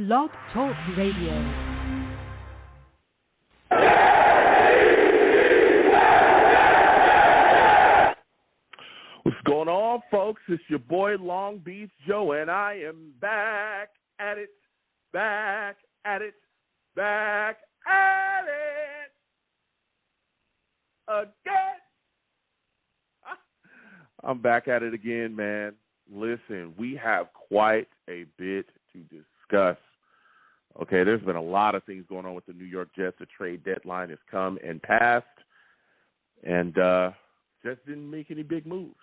Blog Talk Radio. What's going on, folks? It's your boy Long Beach Joe, and I am back at it again. I'm back at it again, man. Listen, we have quite a bit to discuss. Okay, there's been a lot of things going on with the New York Jets. The trade deadline has come and passed, and Jets didn't make any big moves.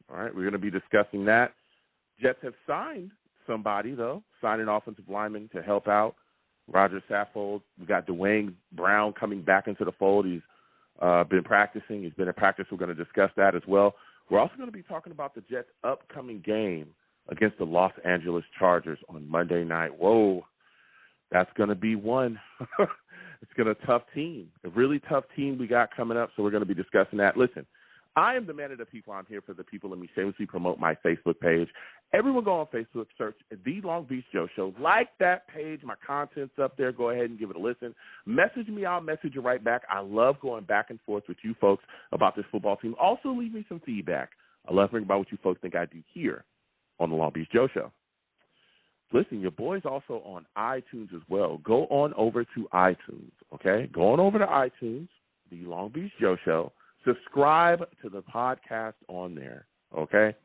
All right, we're going to be discussing that. Jets have signed somebody, though, signed an offensive lineman to help out, Rodger Saffold. We got Duane Brown coming back into the fold. He's been practicing. He's been in practice. We're going to discuss that as well. We're also going to be talking about the Jets' upcoming game against the Los Angeles Chargers on Monday night. Whoa, that's going to be one. It's going to be a tough team, a really tough team we got coming up, so we're going to be discussing that. Listen, I am the man of the people. I'm here for the people. Let me shamelessly promote my Facebook page. Everyone go on Facebook, search The Long Beach Joe Show. Like that page. My content's up there. Go ahead and give it a listen. Message me. I'll message you right back. I love going back and forth with you folks about this football team. Also, leave me some feedback. I love hearing about what you folks think I do here on The Long Beach Joe Show. Listen, your boy's also on iTunes as well. Go on over to iTunes, okay? Go on over to iTunes, The Long Beach Joe Show. Subscribe to the podcast on there, okay?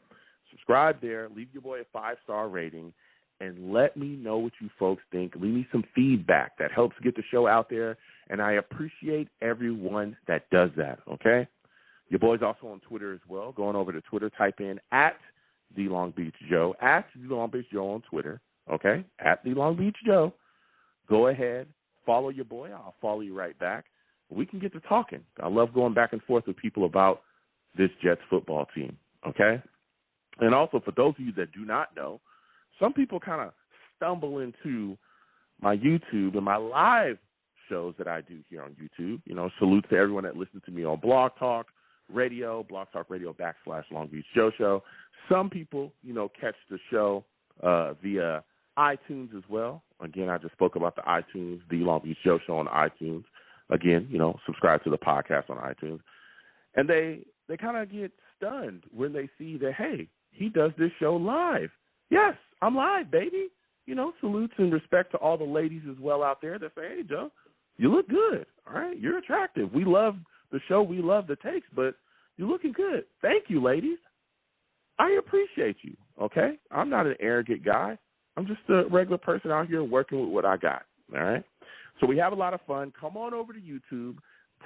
Subscribe there. Leave your boy a 5-star rating, and let me know what you folks think. Leave me some feedback. That helps get the show out there, and I appreciate everyone that does that, okay? Your boy's also on Twitter as well. Going over to Twitter, type in @The Long Beach Joe, @The Long Beach Joe on Twitter, okay? @The Long Beach Joe. Go ahead, follow your boy. I'll follow you right back. We can get to talking. I love going back and forth with people about this Jets football team, okay? And also, for those of you that do not know, some people kind of stumble into my YouTube and my live shows that I do here on YouTube. You know, salute to everyone that listens to me on Blog Talk Radio, /Long Beach Joe Show. Some people, you know, catch the show via iTunes as well. Again, I just spoke about the iTunes, The Long Beach Joe Show on iTunes. Again, you know, subscribe to the podcast on iTunes. And they kind of get stunned when they see that, hey, he does this show live. Yes, I'm live, baby. You know, salutes and respect to all the ladies as well out there that say, hey, Joe, you look good. All right, you're attractive. We love the show. We love the takes, but you're looking good. Thank you, ladies. I appreciate you, okay? I'm not an arrogant guy. I'm just a regular person out here working with what I got, all right? So we have a lot of fun. Come on over to YouTube.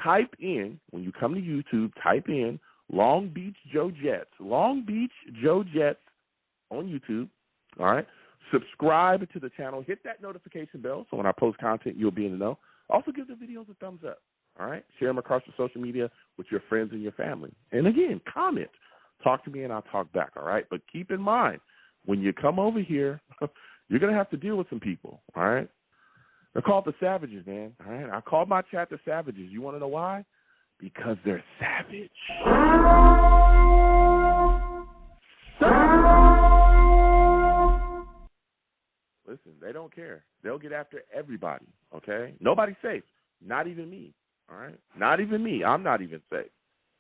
Type in, when you come to YouTube, type in Long Beach Joe Jets. Long Beach Joe Jets on YouTube, all right? Subscribe to the channel. Hit that notification bell so when I post content, you'll be in the know. Also give the videos a thumbs up, all right? Share them across your social media with your friends and your family. And, again, comment. Talk to me and I'll talk back, all right? But keep in mind, when you come over here, you're going to have to deal with some people, all right? They're called the Savages, man. All right, I called my chat the Savages. You want to know why? Because they're savage. Listen, they don't care. They'll get after everybody, okay? Nobody's safe. Not even me, all right? Not even me. I'm not even safe.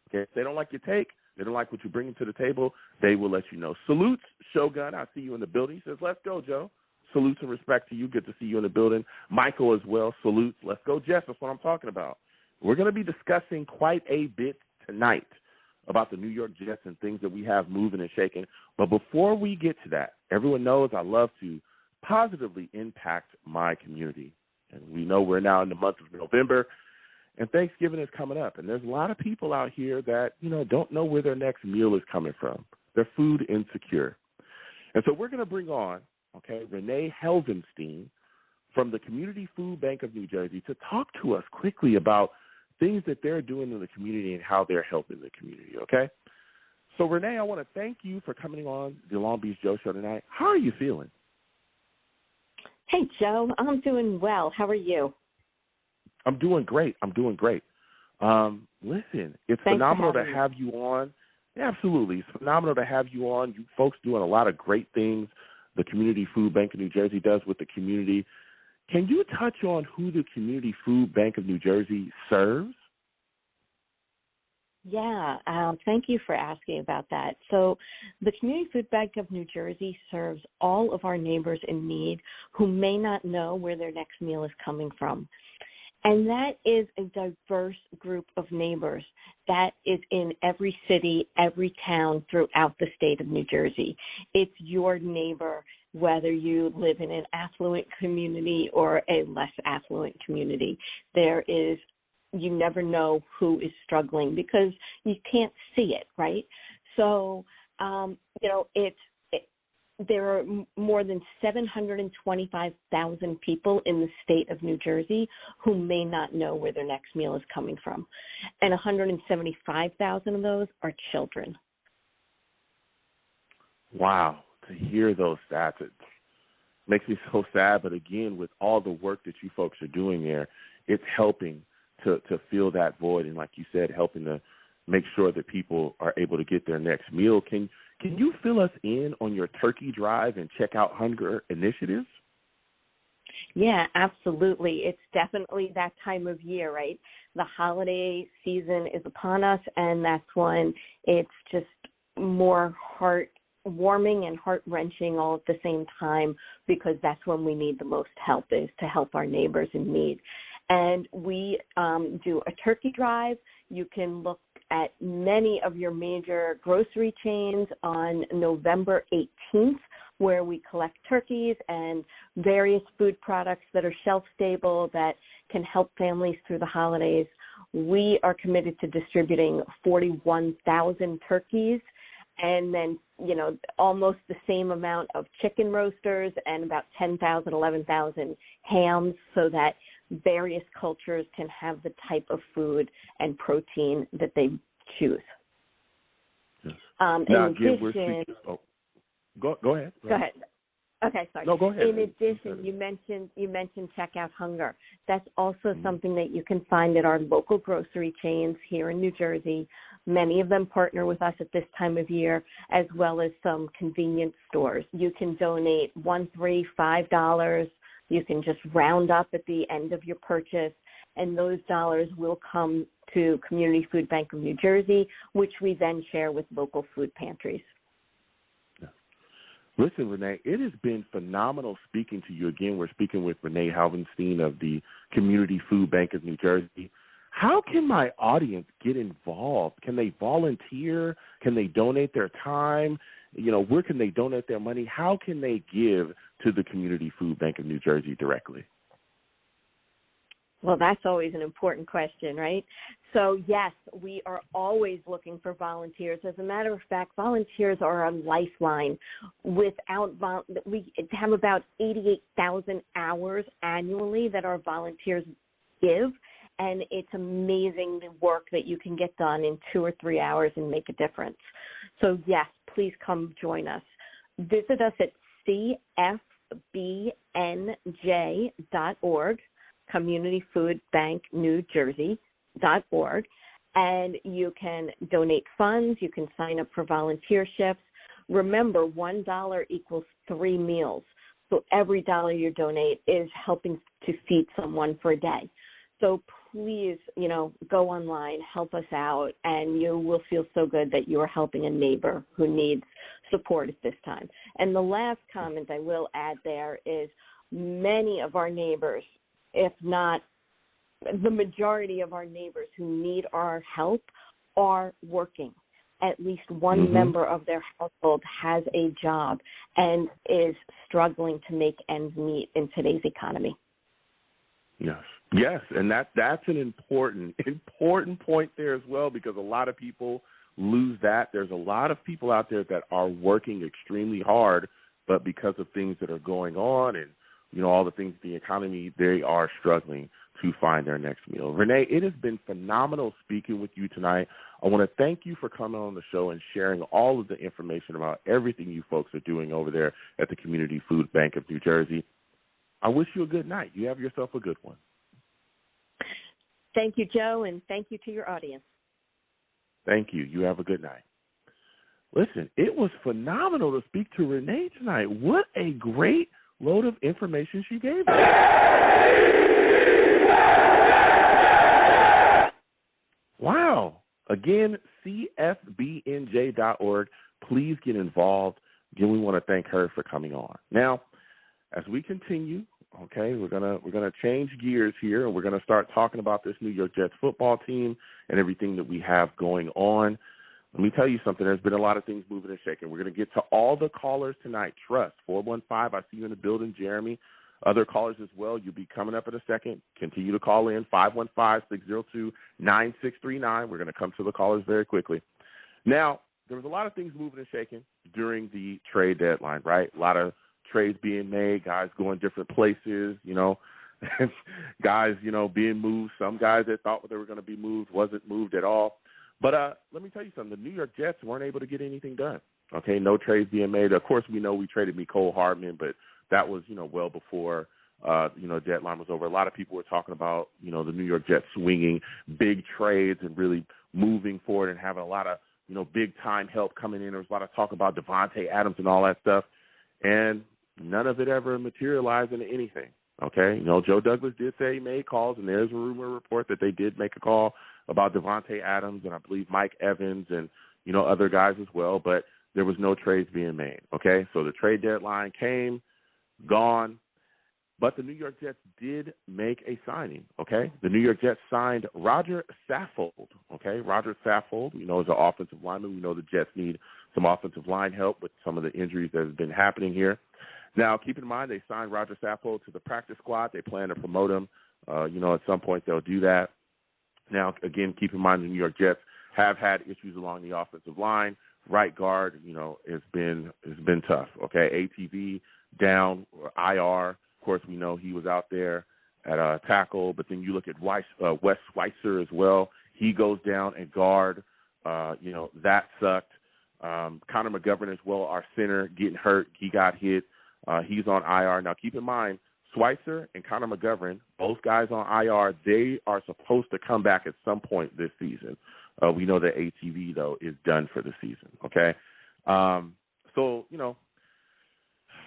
Okay? If they don't like your take, they don't like what you're bringing to the table, they will let you know. Salutes, Shogun. I see you in the building. He says, let's go, Joe. Salutes and respect to you. Good to see you in the building. Michael as well. Salutes. Let's go, Jess. That's what I'm talking about. We're going to be discussing quite a bit tonight about the New York Jets and things that we have moving and shaking. But before we get to that, everyone knows I love to positively impact my community. And we know we're now in the month of November, and Thanksgiving is coming up. And there's a lot of people out here that, you know, don't know where their next meal is coming from. They're food insecure. And so we're going to bring on, okay, Renee Helvenstein from the Community Food Bank of New Jersey to talk to us quickly about things that they're doing in the community and how they're helping the community, okay? So, Renee, I want to thank you for coming on the Long Beach Joe Show tonight. How are you feeling? Hey, Joe. I'm doing well. How are you? I'm doing great. Listen, it's phenomenal to have you on. Yeah, absolutely. It's phenomenal to have you on. You folks doing a lot of great things the Community Food Bank of New Jersey does with the community. Can you touch on who the Community Food Bank of New Jersey serves? Yeah, thank you for asking about that. So the Community Food Bank of New Jersey serves all of our neighbors in need who may not know where their next meal is coming from. And that is a diverse group of neighbors that is in every city, every town throughout the state of New Jersey. It's your neighbor, whether you live in an affluent community or a less affluent community. You never know who is struggling because you can't see it, right? So, there are more than 725,000 people in the state of New Jersey who may not know where their next meal is coming from. And 175,000 of those are children. Wow, to hear those stats, it makes me so sad. But again, with all the work that you folks are doing there, it's helping to fill that void. And like you said, helping to make sure that people are able to get their next meal. Can you fill us in on your turkey drive and check out hunger initiatives? Yeah, absolutely. It's definitely that time of year, right? The holiday season is upon us, and that's when it's just more heartwarming and heart-wrenching all at the same time, because that's when we need the most help, is to help our neighbors in need. And we do a turkey drive. You can look at many of your major grocery chains on November 18th, where we collect turkeys and various food products that are shelf-stable that can help families through the holidays. We are committed to distributing 41,000 turkeys and then, almost the same amount of chicken roasters and about 10,000, 11,000 hams, so that various cultures can have the type of food and protein that they choose. Yes. Now, again, we're speaking. Oh, go ahead. Go ahead. Okay, sorry. No, go ahead. In addition, you mentioned Checkout Hunger. That's also something that you can find at our local grocery chains here in New Jersey. Many of them partner with us at this time of year, as well as some convenience stores. You can donate $1, $3, $5. You can just round up at the end of your purchase, and those dollars will come to Community Food Bank of New Jersey, which we then share with local food pantries. Listen, Renee, it has been phenomenal speaking to you again. We're speaking with Renee Halvenstein of the Community Food Bank of New Jersey. How can my audience get involved? Can they volunteer? Can they donate their time? Where can they donate their money? How can they give to the Community Food Bank of New Jersey directly? Well, that's always an important question, right? So, yes, we are always looking for volunteers. As a matter of fact, volunteers are a lifeline. We have about 88,000 hours annually that our volunteers give, and it's amazing the work that you can get done in 2 or 3 hours and make a difference. So, yes, please come join us. Visit us at cfbnj.org. Community Food Bank New Jersey.org, and you can donate funds. You can sign up for volunteerships. Remember, $1 equals 3 meals. So every dollar you donate is helping to feed someone for a day. So please, go online, help us out, and you will feel so good that you are helping a neighbor who needs support at this time. And the last comment I will add there is many of our neighbors, if not the majority of our neighbors who need our help, are working. At least one member of their household has a job and is struggling to make ends meet in today's economy. Yes, and that's an important point there as well, because a lot of people lose that. There's a lot of people out there that are working extremely hard, but because of things that are going on and all the things in the economy, they are struggling to find their next meal. Renee, it has been phenomenal speaking with you tonight. I want to thank you for coming on the show and sharing all of the information about everything you folks are doing over there at the Community Food Bank of New Jersey. I wish you a good night. You have yourself a good one. Thank you, Joe, and thank you to your audience. Thank you. You have a good night. Listen, it was phenomenal to speak to Renee tonight. What a great load of information she gave us. Wow. Again, cfbnj.org. Please get involved. Again, we want to thank her for coming on. Now, as we continue, okay, we're gonna change gears here, and we're gonna start talking about this New York Jets football team and everything that we have going on. Let me tell you something. There's been a lot of things moving and shaking. We're going to get to all the callers tonight. Trust, 415, I see you in the building, Jeremy. Other callers as well. You'll be coming up in a second. Continue to call in, 515-602-9639. We're going to come to the callers very quickly. Now, there was a lot of things moving and shaking during the trade deadline, right? A lot of trades being made, guys going different places, guys, being moved. Some guys that thought they were going to be moved wasn't moved at all. But let me tell you something. The New York Jets weren't able to get anything done. Okay, no trades being made. Of course, we know we traded Mecole Hardman, but that was, well before, deadline was over. A lot of people were talking about, the New York Jets swinging big trades and really moving forward and having a lot of, big-time help coming in. There was a lot of talk about Devontae Adams and all that stuff, and none of it ever materialized into anything. Okay, Joe Douglas did say he made calls, and there's a rumor report that they did make a call about Devontae Adams and I believe Mike Evans and, other guys as well, but there was no trades being made, okay? So the trade deadline came, gone, but the New York Jets did make a signing, okay? The New York Jets signed Rodger Saffold, okay? Rodger Saffold, is an offensive lineman. We know the Jets need some offensive line help with some of the injuries that have been happening here. Now, keep in mind, they signed Rodger Saffold to the practice squad. They plan to promote him. At some point they'll do that. Now, again, keep in mind the New York Jets have had issues along the offensive line. Right guard, it's been tough, okay? ATV down, or IR. Of course, we know he was out there at tackle, but then you look at Wes Schweitzer as well. He goes down at guard. That sucked. Connor McGovern as well, our center, getting hurt. He got hit. He's on IR. Now, keep in mind, Schweitzer and Connor McGovern, both guys on IR, they are supposed to come back at some point this season. We know that ATV, though, is done for the season, okay?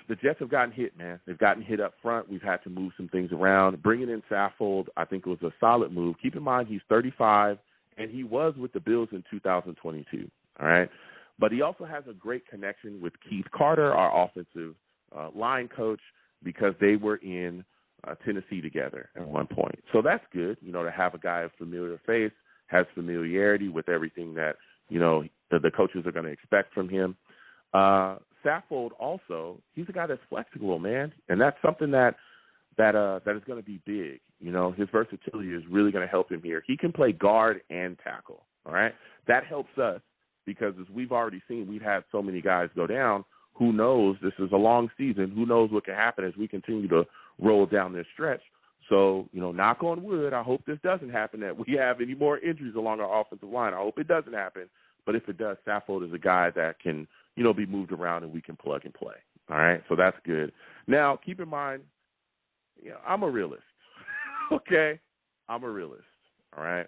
The Jets have gotten hit, man. They've gotten hit up front. We've had to move some things around. Bringing in Saffold, I think, was a solid move. Keep in mind, he's 35, and he was with the Bills in 2022, all right? But he also has a great connection with Keith Carter, our offensive line coach, because they were in Tennessee together at one point. So that's good, to have a guy of familiar face, has familiarity with everything that, the coaches are going to expect from him. Saffold also, he's a guy that's flexible, man, and that's something that is going to be big. His versatility is really going to help him here. He can play guard and tackle, all right? That helps us because, as we've already seen, we've had so many guys go down. Who knows? This is a long season. Who knows what can happen as we continue to roll down this stretch. So, knock on wood, I hope this doesn't happen, that we have any more injuries along our offensive line. I hope it doesn't happen. But if it does, Saffold is a guy that can, be moved around and we can plug and play. All right? So that's good. Now, keep in mind, I'm a realist. Okay? I'm a realist. All right?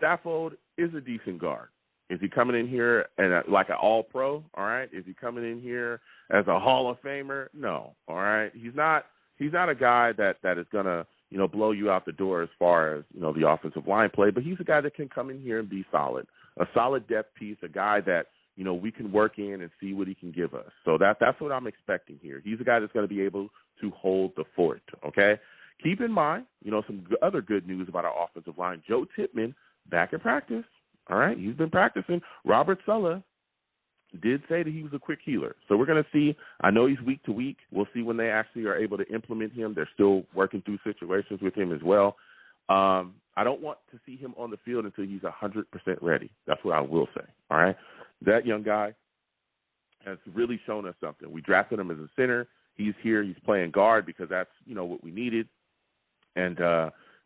Saffold is a decent guard. Is he coming in here like an all-pro? All right. Is he coming in here as a Hall of Famer? No. All right. He's not a guy that is gonna blow you out the door as far as the offensive line play. But he's a guy that can come in here and be solid, a solid depth piece, a guy that we can work in and see what he can give us. So that's what I'm expecting here. He's a guy that's going to be able to hold the fort. Okay. Keep in mind, some other good news about our offensive line. Joe Tippmann back in practice. All right, he's been practicing. Robert Saleh did say that he was a quick healer. So we're going to see. I know he's week to week. We'll see when they actually are able to implement him. They're still working through situations with him as well. I don't want to see him on the field until he's 100% ready. That's what I will say, all right? That young guy has really shown us something. We drafted him as a center. He's here. He's playing guard because that's, what we needed. And,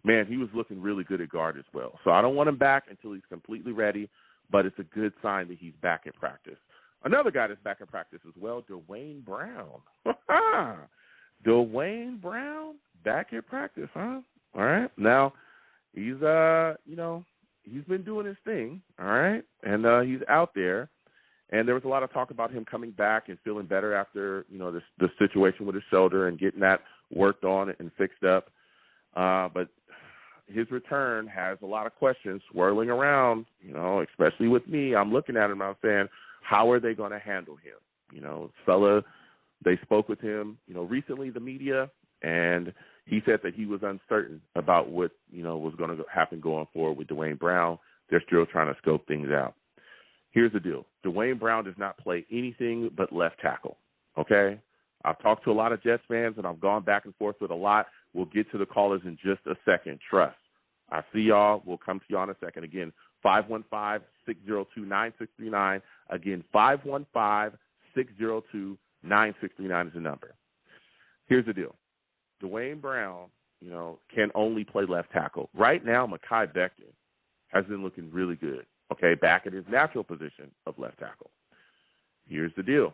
man, he was looking really good at guard as well. So I don't want him back until he's completely ready, but it's a good sign that he's back in practice. Another guy that's back in practice as well, Duane Brown. Duane Brown back in practice, huh? All right. Now, he's, he's been doing his thing, all right? And he's out there. And there was a lot of talk about him coming back and feeling better after, the situation with his shoulder and getting that worked on and fixed up. But his return has a lot of questions swirling around, especially with me. I'm looking at him and I'm saying, how are they going to handle him? They spoke with him, recently, the media, and he said that he was uncertain about what, was going to happen going forward with Duane Brown. They're still trying to scope things out. Here's the deal. Duane Brown does not play anything but left tackle, okay? I've talked to a lot of Jets fans, and I've gone back and forth with a lot. We'll get to the callers in just a second. Trust. I see y'all. We'll come to y'all in a second. Again, 515-602-9639. Again, 515-602-9639 is the number. Here's the deal. Duane Brown, can only play left tackle. Right now, Mekhi Becton has been looking really good, okay, back at his natural position of left tackle. Here's the deal.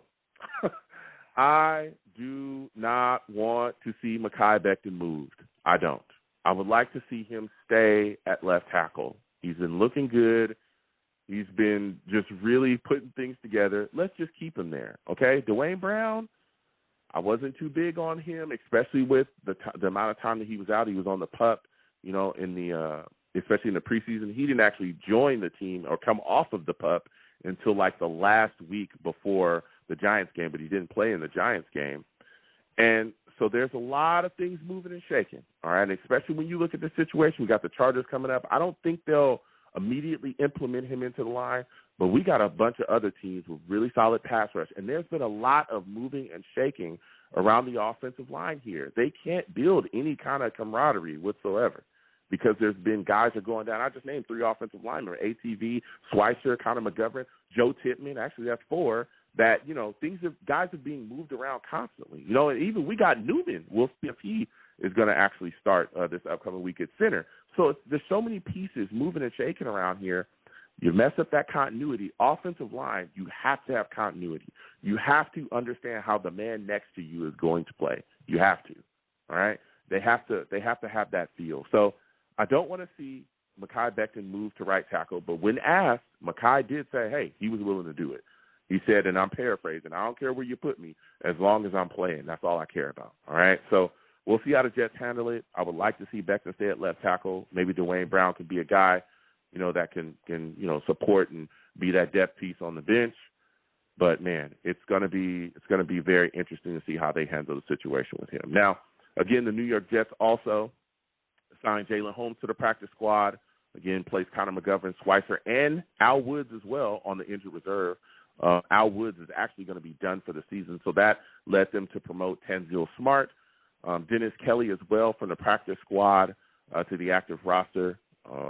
I do not want to see Mekhi Becton moved. I don't. I would like to see him stay at left tackle. He's been looking good. He's been just really putting things together. Let's just keep him there, okay? Duane Brown, I wasn't too big on him, especially with the amount of time that he was out. He was on the PUP, especially in the preseason. He didn't actually join the team or come off of the PUP until like the last week before the Giants game, but he didn't play in the Giants game. And so there's a lot of things moving and shaking, all right, and especially when you look at the situation. We got the Chargers coming up. I don't think they'll immediately implement him into the line, but we got a bunch of other teams with really solid pass rush, and there's been a lot of moving and shaking around the offensive line here. They can't build any kind of camaraderie whatsoever because there's been guys that are going down. I just named 3 offensive linemen: ATV, Schweitzer, Connor McGovern, Joe Tippmann. Actually, that's 4. That, guys are being moved around constantly. And even we got Newman. We'll see if he is going to actually start this upcoming week at center. So there's so many pieces moving and shaking around here. You mess up that continuity. Offensive line, you have to have continuity. You have to understand how the man next to you is going to play. You have to, all right? They have to have that feel. So I don't want to see Mekhi Becton move to right tackle, but when asked, Mekhi did say, hey, he was willing to do it. He said, and I'm paraphrasing, I don't care where you put me as long as I'm playing. That's all I care about, all right? So we'll see how the Jets handle it. I would like to see Becton stay at left tackle. Maybe Duane Brown could be a guy, that can support and be that depth piece on the bench. But, man, it's going to be very interesting to see how they handle the situation with him. Now, again, the New York Jets also signed Jalen Holmes to the practice squad. Again, placed Connor McGovern, Schweitzer, and Al Woods as well on the injured reserve. Al Woods is actually going to be done for the season, so that led them to promote Tanzil Smart, Dennis Kelly as well from the practice squad to the active roster.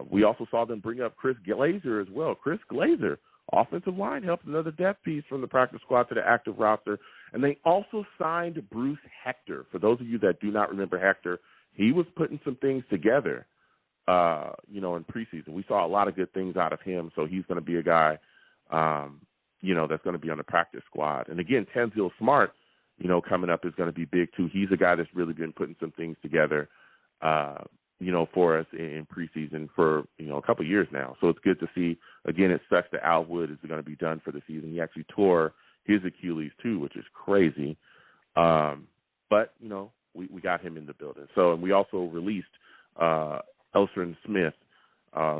We also saw them bring up Chris Glazer as well. Chris Glazer, offensive line, helped another depth piece from the practice squad to the active roster. And they also signed Bruce Hector. For those of you that do not remember Hector, he was putting some things together, in preseason. We saw a lot of good things out of him, so he's going to be a guy that's going to be on the practice squad. And, again, Tanzil Smart, coming up is going to be big too. He's a guy that's really been putting some things together, for us in preseason for, a couple of years now. So it's good to see. Again, it sucks that Al Wood is going to be done for the season. He actually tore his Achilles too, which is crazy. But, we got him in the building. So, and we also released Elstron Smith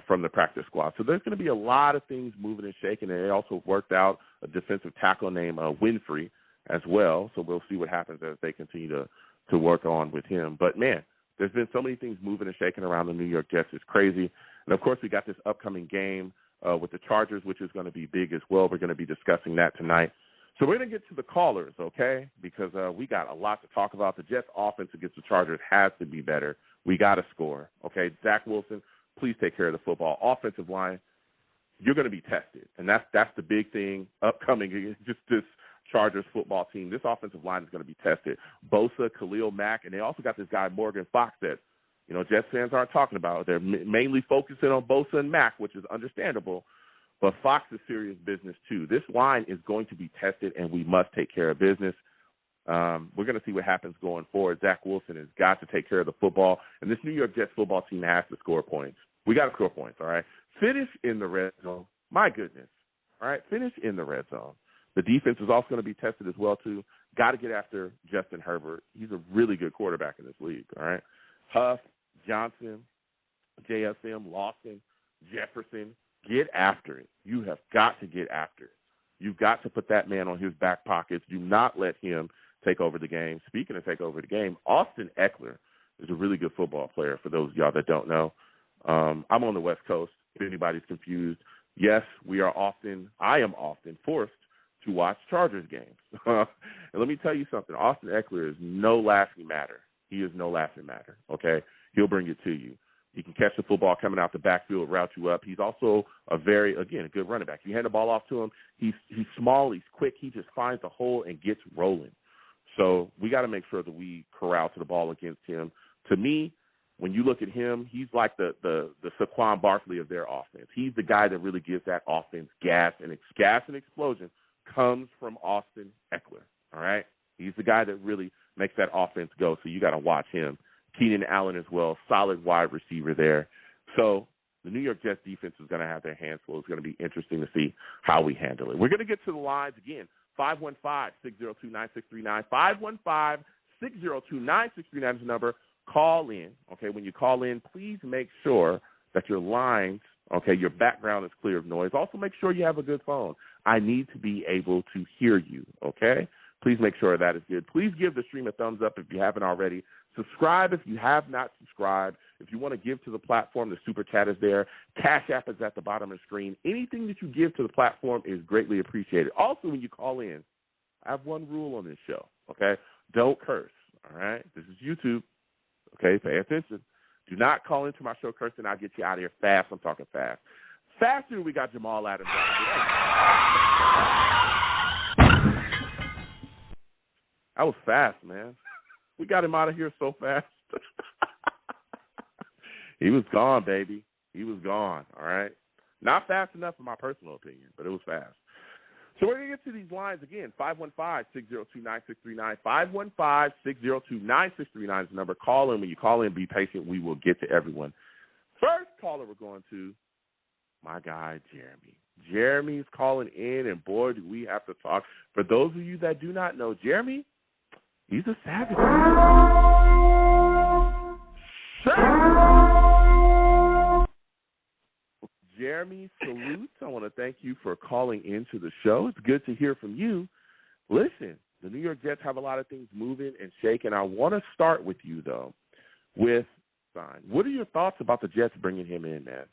from the practice squad. So there's going to be a lot of things moving and shaking, and they also worked out a defensive tackle named Winfrey as well. So we'll see what happens as they continue to work on with him. But, man, there's been so many things moving and shaking around the New York Jets. It's crazy. And, of course, we got this upcoming game with the Chargers, which is going to be big as well. We're going to be discussing that tonight. So we're going to get to the callers, okay, because we got a lot to talk about. The Jets' offense against the Chargers has to be better. We got to score, okay? Zach Wilson, please take care of the football. Offensive line, you're going to be tested, and that's the big thing upcoming. Just this Chargers football team. This offensive line is going to be tested. Bosa, Khalil Mack, and they also got this guy Morgan Fox that Jets fans aren't talking about. They're mainly focusing on Bosa and Mack, which is understandable, but Fox is serious business too. This line is going to be tested, and we must take care of business. We're going to see what happens going forward. Zach Wilson has got to take care of the football, and this New York Jets football team has to score points. We got to score points, all right? Finish in the red zone. My goodness, all right? Finish in the red zone. The defense is also going to be tested as well, too. Got to get after Justin Herbert. He's a really good quarterback in this league, all right? Huff, Johnson, JSM, Lawson, Jefferson, get after it. You have got to get after it. You've got to put that man on his back pockets. Do not let him take over the game. Speaking of take over the game, Austin Eckler is a really good football player, for those of y'all that don't know. I'm on the West Coast, if anybody's confused. Yes, I am often forced to watch Chargers games. And let me tell you something. Austin Eckler is no laughing matter. He is no laughing matter, okay? He'll bring it to you. He can catch the football coming out the backfield, route you up. He's also a good running back. You hand the ball off to him, he's small, he's quick. He just finds the hole and gets rolling. So we got to make sure that we corral to the ball against him. To me, when you look at him, he's like the Saquon Barkley of their offense. He's the guy that really gives that offense gas and explosion comes from Austin Eckler, all right? He's the guy that really makes that offense go, so you got to watch him. Keenan Allen as well, solid wide receiver there. So the New York Jets defense is going to have their hands full. It's going to be interesting to see how we handle it. We're going to get to the lines again. 515-602-9639. 515-602-9639 is the number. Call in, okay? When you call in, please make sure that your lines, okay, your background is clear of noise. Also make sure you have a good phone. I need to be able to hear you, okay? Please make sure that is good. Please give the stream a thumbs up if you haven't already. Subscribe if you have not subscribed. If you want to give to the platform, the Super Chat is there. Cash App is at the bottom of the screen. Anything that you give to the platform is greatly appreciated. Also, when you call in, I have one rule on this show, okay? Don't curse, all right? This is YouTube, okay? Pay attention. Do not call into my show cursing. I'll get you out of here fast. I'm talking fast. Faster, we got Jamal Adams. That was fast, man. We got him out of here so fast. He was gone, baby. He was gone, all right? Not fast enough in my personal opinion, but it was fast. So we're going to get to these lines again. 515-602-9639. 515-602-9639 is the number. Call in. When you call in, be patient. We will get to everyone. First caller we're going to, my guy, Jeremy. Jeremy's calling in, and boy, do we have to talk. For those of you that do not know, Jeremy, he's a savage. Jeremy, salute. I want to thank you for calling into the show. It's good to hear from you. Listen, the New York Jets have a lot of things moving and shaking. I want to start with you, though, with Stein. What are your thoughts about the Jets bringing him in, man?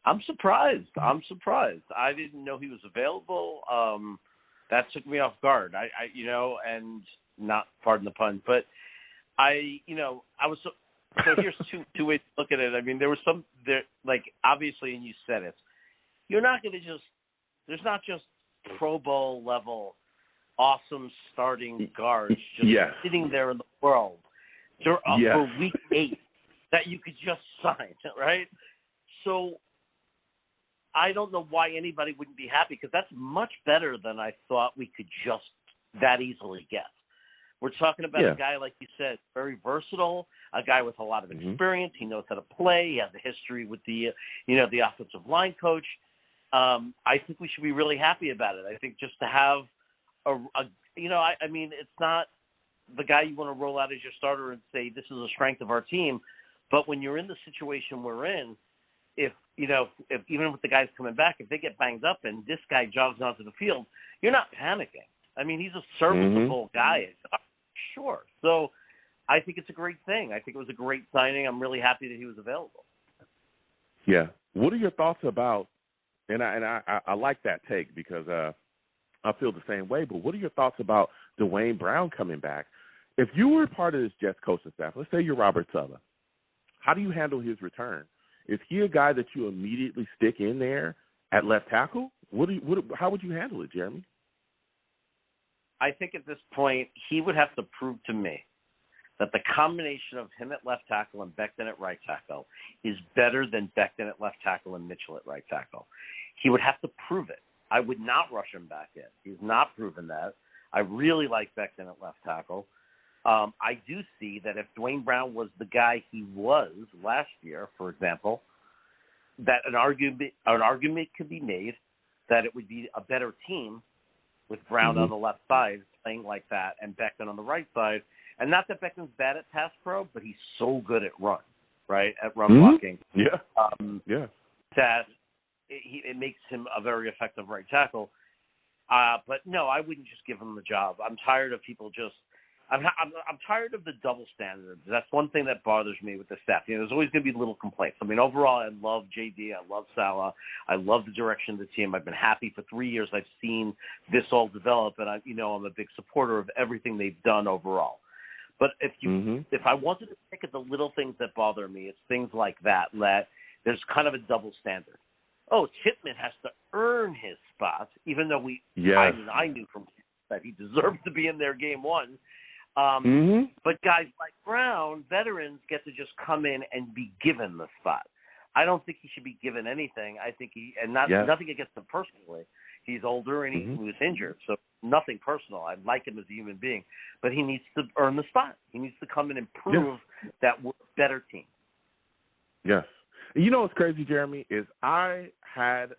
I'm surprised. I didn't know he was available. That took me off guard. I and not, pardon the pun, but I was so here's two ways to look at it. I mean, there was obviously, and you said it, you're not going to there's not just Pro Bowl level awesome starting guards just sitting there in the world for week 8 that you could just sign, right? So I don't know why anybody wouldn't be happy, because that's much better than I thought we could just that easily get. We're talking about a guy, like you said, very versatile, a guy with a lot of experience. He knows how to play. He has a history with the offensive line coach. I think we should be really happy about it. I think just to have I mean, it's not the guy you want to roll out as your starter and say, this is a strength of our team. But when you're in the situation we're in, if even with the guys coming back, if they get banged up and this guy jogs onto the field, you're not panicking. I mean, he's a serviceable guy, sure. So I think it's a great thing. I think it was a great signing. I'm really happy that he was available. Yeah. What are your thoughts about, and I like that take, because I feel the same way, but what are your thoughts about Duane Brown coming back? If you were part of this Jets coaching staff, let's say you're Robert Saleh, how do you handle his return? Is he a guy that you immediately stick in there at left tackle? How would you handle it, Jeremy? I think at this point he would have to prove to me that the combination of him at left tackle and Becton at right tackle is better than Becton at left tackle and Mitchell at right tackle. He would have to prove it. I would not rush him back in. He's not proven that. I really like Becton at left tackle. I do see that if Duane Brown was the guy he was last year, for example, that an argument could be made that it would be a better team with Brown on the left side playing like that and Becton on the right side. And not that Becton's bad at pass pro, but he's so good at run, right, at run blocking. Yeah. That it makes him a very effective right tackle. But no, I wouldn't just give him the job. I'm tired of people just. I'm tired of the double standards. That's one thing that bothers me with the staff. There's always going to be little complaints. I mean, overall, I love JD. I love Salah. I love the direction of the team. I've been happy for 3 years. I've seen this all develop, and I'm a big supporter of everything they've done overall. But if I wanted to pick at the little things that bother me, it's things like that there's kind of a double standard. Oh, Chipman has to earn his spot, even though I knew from that he deserved to be in there game one. But guys like Brown, veterans, get to just come in and be given the spot. I don't think he should be given anything. I think nothing against him personally. He's older and he was injured, so nothing personal. I like him as a human being, but he needs to earn the spot. He needs to come in and prove that we're a better team. Yes. You know what's crazy, Jeremy, is I had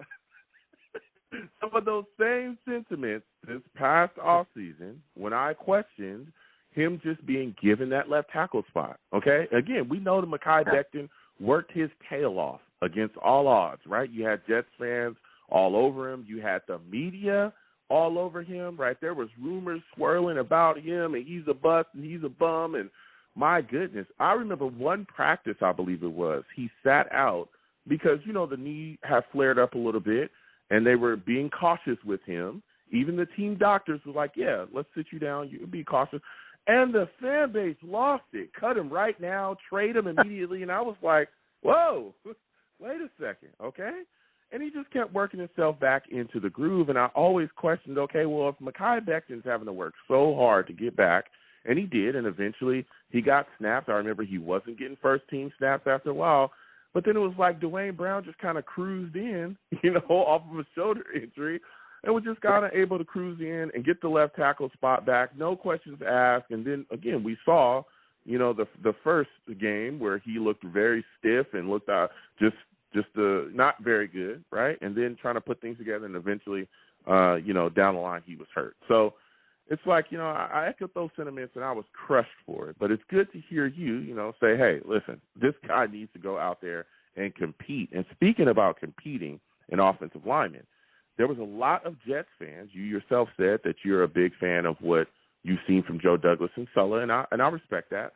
some of those same sentiments this past offseason when I questioned him just being given that left tackle spot, okay? Again, we know that Mekhi Becton worked his tail off against all odds, right? You had Jets fans all over him. You had the media all over him, right? There was rumors swirling about him, and he's a bust, and he's a bum, and my goodness. I remember one practice, I believe it was, he sat out because, the knee had flared up a little bit, and they were being cautious with him. Even the team doctors were like, yeah, let's sit you down. You be cautious. And the fan base lost it. Cut him right now, trade him immediately. And I was like, whoa, wait a second, okay? And he just kept working himself back into the groove. And I always questioned, okay, well, if Mekhi Becton's having to work so hard to get back, and he did, and eventually he got snapped. I remember he wasn't getting first-team snaps after a while. But then it was like Duane Brown just kind of cruised in, off of a shoulder injury, and was just kind of able to cruise in and get the left tackle spot back, no questions asked. And then, again, we saw, the first game where he looked very stiff and looked just not very good, right? And then trying to put things together, and eventually, down the line he was hurt. So it's like, I echoed those sentiments, and I was crushed for it. But it's good to hear you, say, hey, listen, this guy needs to go out there and compete. And speaking about competing in offensive linemen, there was a lot of Jets fans. You yourself said that you're a big fan of what you've seen from Joe Douglas and Sulla, and I respect that.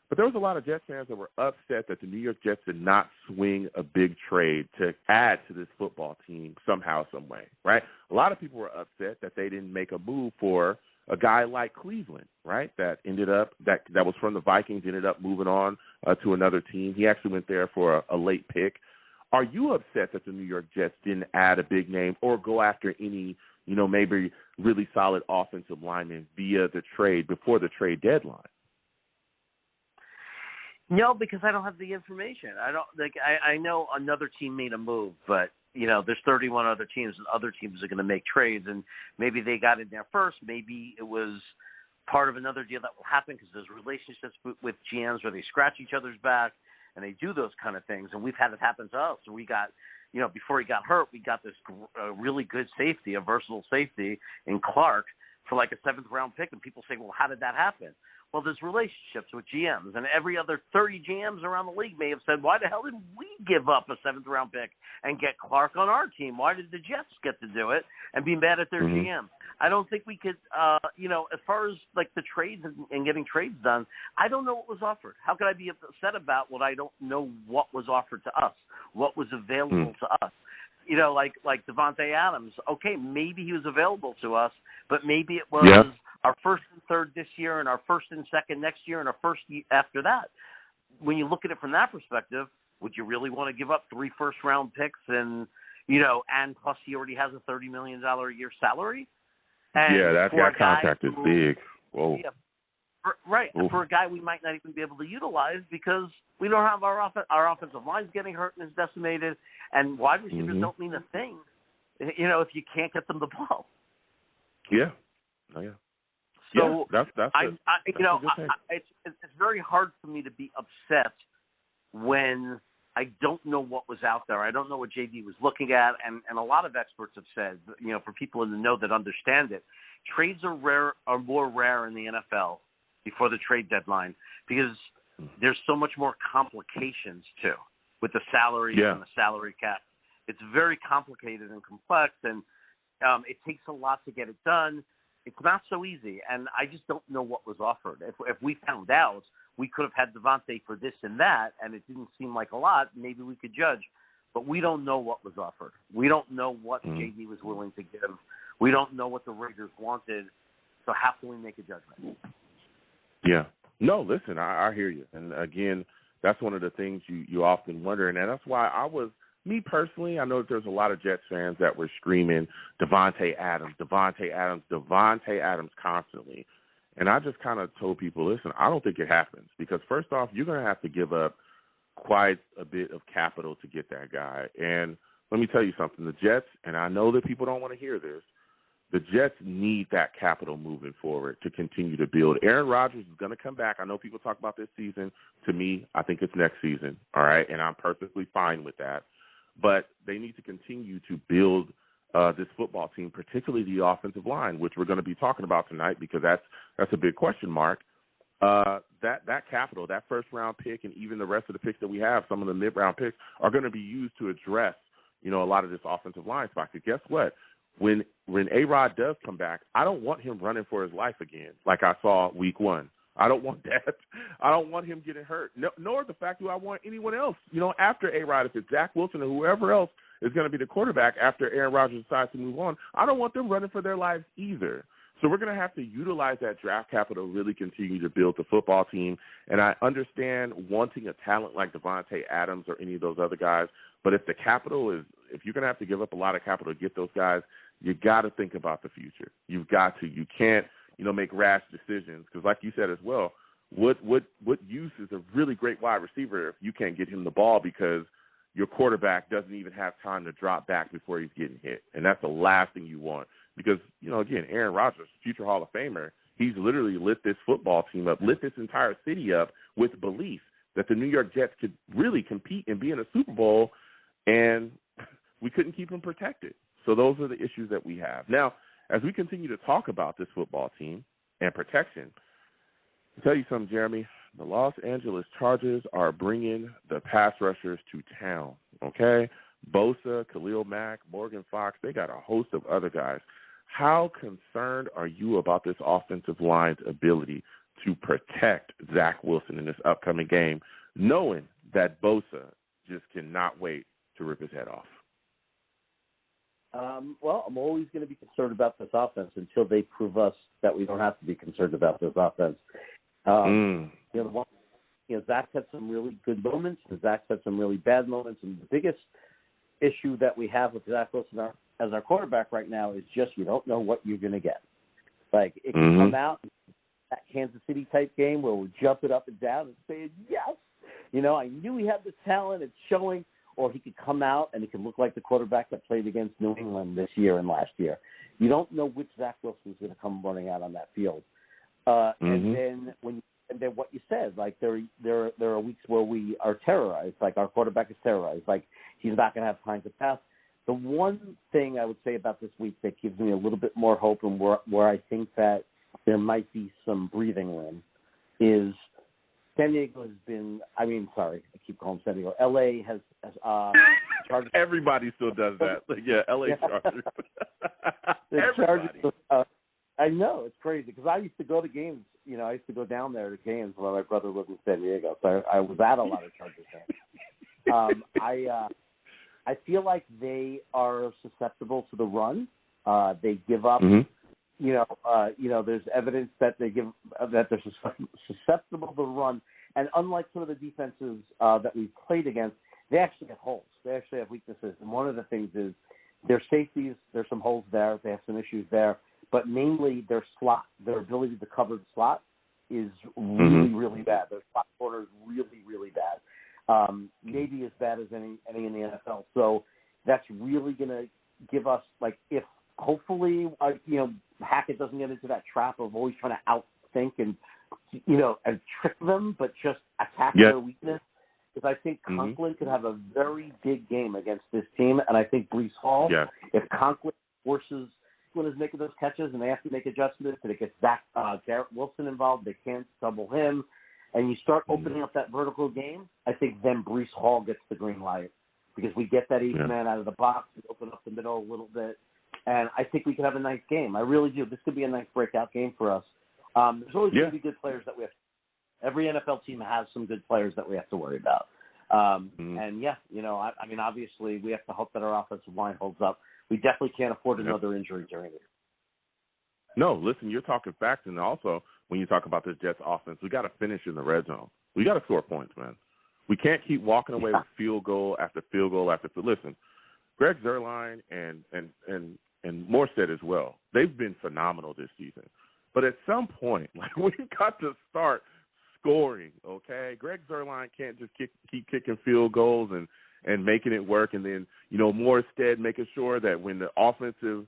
But there was a lot of Jets fans that were upset that the New York Jets did not swing a big trade to add to this football team somehow, some way, right? A lot of people were upset that they didn't make a move for a guy like Cleveland, right, that ended up that was from the Vikings, ended up moving on to another team. He actually went there for a late pick. Are you upset that the New York Jets didn't add a big name or go after any, maybe really solid offensive linemen via the trade before the trade deadline? No, because I don't have the information. I know another team made a move, but there's 31 other teams, and other teams are going to make trades, and maybe they got in there first. Maybe it was part of another deal that will happen because there's relationships with GMs where they scratch each other's back and they do those kind of things. And we've had it happen to us. We got, before he got hurt, we got this really good safety, a versatile safety in Clark for like a 7th round pick. And people say, well, how did that happen? Well, there's relationships with GMs, and every other 30 GMs around the league may have said, why the hell did we give up a 7th round pick and get Clark on our team? Why did the Jets get to do it and be mad at their GM? I don't think we could, as far as like the trades and getting trades done, I don't know what was offered. How could I be upset about what I don't know what was offered to us, what was available to us? Like Devontae Adams. Okay, maybe he was available to us, but maybe it was our 1st and 3rd this year and our 1st and 2nd next year and our 1st after that. When you look at it from that perspective, would you really want to give up 3 first-round picks and plus he already has a $30 million a year salary? And that contract is big. Whoa. Yeah, for a guy we might not even be able to utilize because we don't have our offensive line's getting hurt and is decimated, and wide receivers don't mean a thing, if you can't get them the ball. Yeah. Oh, yeah. So that's it's very hard for me to be upset when I don't know what was out there. I don't know what JD was looking at, and a lot of experts have said, for people in the know that understand it, trades are more rare in the NFL before the trade deadline because there's so much more complications too with the salary and the salary cap. It's very complicated and complex, and it takes a lot to get it done. It's not so easy, and I just don't know what was offered. If we found out, we could have had Devontae for this and that, and it didn't seem like a lot. Maybe we could judge, but we don't know what was offered. We don't know what JD was willing to give. We don't know what the Raiders wanted. So how can we make a judgment? Yeah. No, listen, I hear you. And, again, that's one of the things you often wonder, and that's why me personally, I know that there's a lot of Jets fans that were screaming Devontae Adams constantly. And I just kind of told people, listen, I don't think it happens because, first off, you're going to have to give up quite a bit of capital to get that guy. And let me tell you something. The Jets, and I know that people don't want to hear this, the Jets need that capital moving forward to continue to build. Aaron Rodgers is going to come back. I know people talk about this season. To me, I think it's next season, all right? And I'm perfectly fine with that. But they need to continue to build this football team, particularly the offensive line, which we're going to be talking about tonight because that's a big question mark. That capital, that first-round pick, and even the rest of the picks that we have, some of the mid-round picks, are going to be used to address, a lot of this offensive line spot. Because guess what? When A-Rod does come back, I don't want him running for his life again like I saw week one. I don't want that. I don't want him getting hurt, nor the fact that I want anyone else, after A-Rod, if it's Zach Wilson or whoever else is going to be the quarterback after Aaron Rodgers decides to move on, I don't want them running for their lives either. So we're going to have to utilize that draft capital to really continue to build the football team. And I understand wanting a talent like Devontae Adams or any of those other guys, but if you're going to have to give up a lot of capital to get those guys, you got to think about the future. You've got to. You can't, make rash decisions because, like you said as well, what use is a really great wide receiver if you can't get him the ball because your quarterback doesn't even have time to drop back before he's getting hit, and that's the last thing you want because, again, Aaron Rodgers, future Hall of Famer, he's literally lit this football team up, lit this entire city up with belief that the New York Jets could really compete and be in a Super Bowl, and we couldn't keep him protected. So those are the issues that we have. Now, as we continue to talk about this football team and protection, I'll tell you something, Jeremy. The Los Angeles Chargers are bringing the pass rushers to town, okay? Bosa, Khalil Mack, Morgan Fox, they got a host of other guys. How concerned are you about this offensive line's ability to protect Zach Wilson in this upcoming game, knowing that Bosa just cannot wait to rip his head off? Well, I'm always going to be concerned about this offense until they prove us that we don't have to be concerned about this offense. Zach had some really good moments, and Zach had some really bad moments. And the biggest issue that we have with Zach Wilson as our quarterback right now is just you don't know what you're going to get. Like, it can come out in that Kansas City type game where we're jumping up and down and saying, yes, I knew he had the talent, it's showing. Or he could come out and he could look like the quarterback that played against New England this year and last year. You don't know which Zach Wilson is going to come running out on that field. And then what you said, like there are weeks where we are terrorized, like our quarterback is terrorized, like he's not going to have time to pass. The one thing I would say about this week that gives me a little bit more hope and where I think that there might be some breathing room is San Diego has been, I keep calling San Diego. LA has Chargers. Everybody still does that. Yeah, LA Chargers. The Chargers. I know, it's crazy because I used to go to games. I used to go down there to games when my brother lived in San Diego. So I was at a lot of Chargers games. I feel like they are susceptible to the run. They give up. There's evidence that they're susceptible to the run. And unlike some of the defenses that we've played against, they actually have holes. They actually have weaknesses. And one of the things is their safeties, there's some holes there. They have some issues there. But mainly their slot, their ability to cover the slot is really, really bad. Their slot corner is really, really bad. Maybe as bad as any in the NFL. So that's really going to give us, like, if hopefully, Hackett doesn't get into that trap of always trying to outthink and trick them, but just attack their weakness. is I think Conklin could have a very big game against this team, and I think Breece Hall, if Conklin forces when is making those catches and they have to make adjustments and it gets Garrett Wilson involved, they can't double him, and you start opening up that vertical game, I think then Breece Hall gets the green light because we get that eighth man out of the box, we open up the middle a little bit, and I think we could have a nice game. I really do. This could be a nice breakout game for us. There's always going to be good players that we have. Every NFL team has some good players that we have to worry about. And, I mean, obviously we have to hope that our offensive line holds up. We definitely can't afford another injury during it. No, listen, you're talking facts, and also when you talk about this Jets offense, we got to finish in the red zone. We got to score points, man. We can't keep walking away with field goal after field goal after field. Listen, Greg Zuerlein and Morstead as well, they've been phenomenal this season. But at some point, we've got to start scoring, okay? Greg Zuerlein can't just keep kicking field goals and making it work, and then, Morstead making sure that when the offensive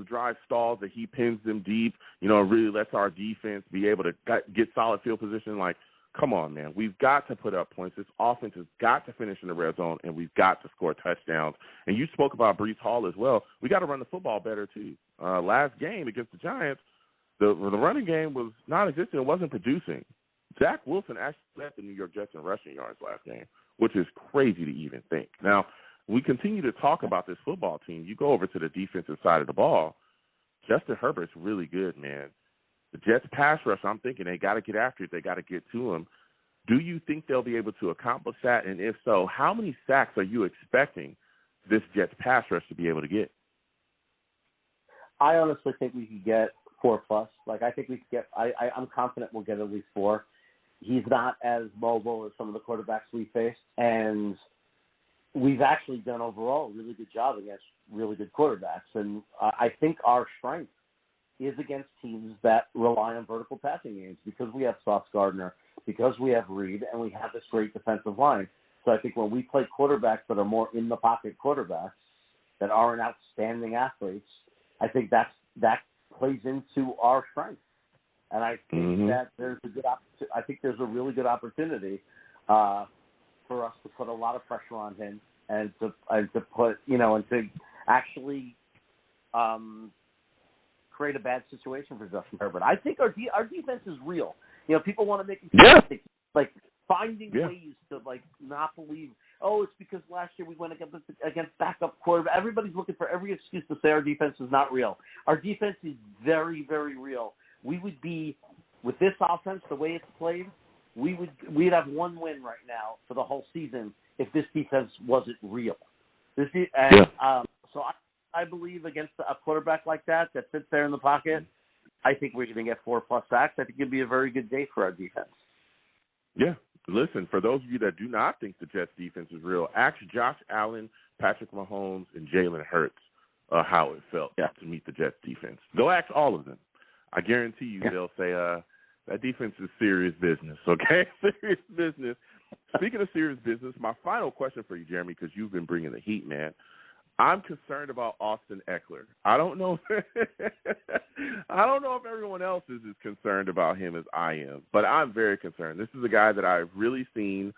drive stalls, that he pins them deep, really lets our defense be able to get solid field position. Like, come on, man. We've got to put up points. This offense has got to finish in the red zone, and we've got to score touchdowns. And you spoke about Breece Hall as well. We got to run the football better, too. Last game against the Giants, the running game was non-existent. It wasn't producing. Zach Wilson actually led the New York Jets in rushing yards last game, which is crazy to even think. Now, we continue to talk about this football team. You go over to the defensive side of the ball, Justin Herbert's really good, man. The Jets pass rush, I'm thinking they got to get after it. They got to get to him. Do you think they'll be able to accomplish that? And if so, how many sacks are you expecting this Jets pass rush to be able to get? I honestly think we could get 4+. I think we could get I'm confident we'll get at least 4. He's not as mobile as some of the quarterbacks we faced, and we've actually done overall a really good job against really good quarterbacks. And I think our strength is against teams that rely on vertical passing games because we have Sauce Gardner, because we have Reed, and we have this great defensive line. So I think when we play quarterbacks that are more in-the-pocket quarterbacks that aren't outstanding athletes, I think that plays into our strength. And I think that there's a really good opportunity for us to put a lot of pressure on him and to put, and to actually create a bad situation for Justin Herbert. I think our defense is real. People want to make it like finding ways to not believe. Oh, it's because last year we went against backup quarterback. Everybody's looking for every excuse to say our defense is not real. Our defense is very, very real. We would be, with this offense, the way it's played, we'd have one win right now for the whole season if this defense wasn't real. So I believe against a quarterback like that sits there in the pocket, I think we're going to get 4+ sacks. I think it'd be a very good day for our defense. Yeah. Listen, for those of you that do not think the Jets defense is real, ask Josh Allen, Patrick Mahomes, and Jalen Hurts how it felt to meet the Jets defense. Go ask all of them. I guarantee you they'll say that defense is serious business, okay? Serious business. Speaking of serious business, my final question for you, Jeremy, because you've been bringing the heat, man. I'm concerned about Austin Eckler. I don't know if everyone else is as concerned about him as I am, but I'm very concerned. This is a guy that I've really seen,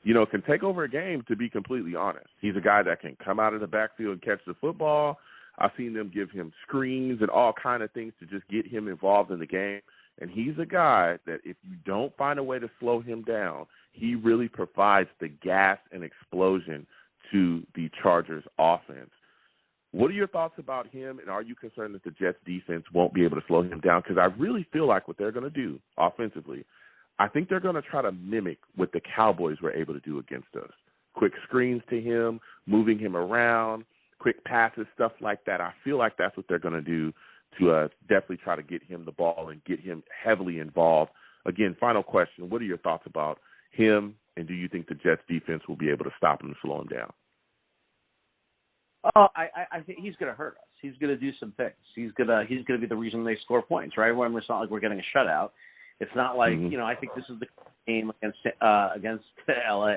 can take over a game, to be completely honest. He's a guy that can come out of the backfield and catch the football. I've seen them give him screens and all kind of things to just get him involved in the game. And he's a guy that if you don't find a way to slow him down, he really provides the gas and explosion to the Chargers offense. What are your thoughts about him, and are you concerned that the Jets defense won't be able to slow him down? Because I really feel like what they're going to do offensively, I think they're going to try to mimic what the Cowboys were able to do against us. Quick screens to him, moving him around, quick passes, stuff like that. I feel like that's what they're going to do to definitely try to get him the ball and get him heavily involved. Again, final question, what are your thoughts about him, and do you think the Jets defense will be able to stop him and slow him down? Oh, I think he's going to hurt us. He's going to do some things. He's going to be the reason they score points, right? When it's not like we're getting a shutout. It's not like, I think this is the game against LA.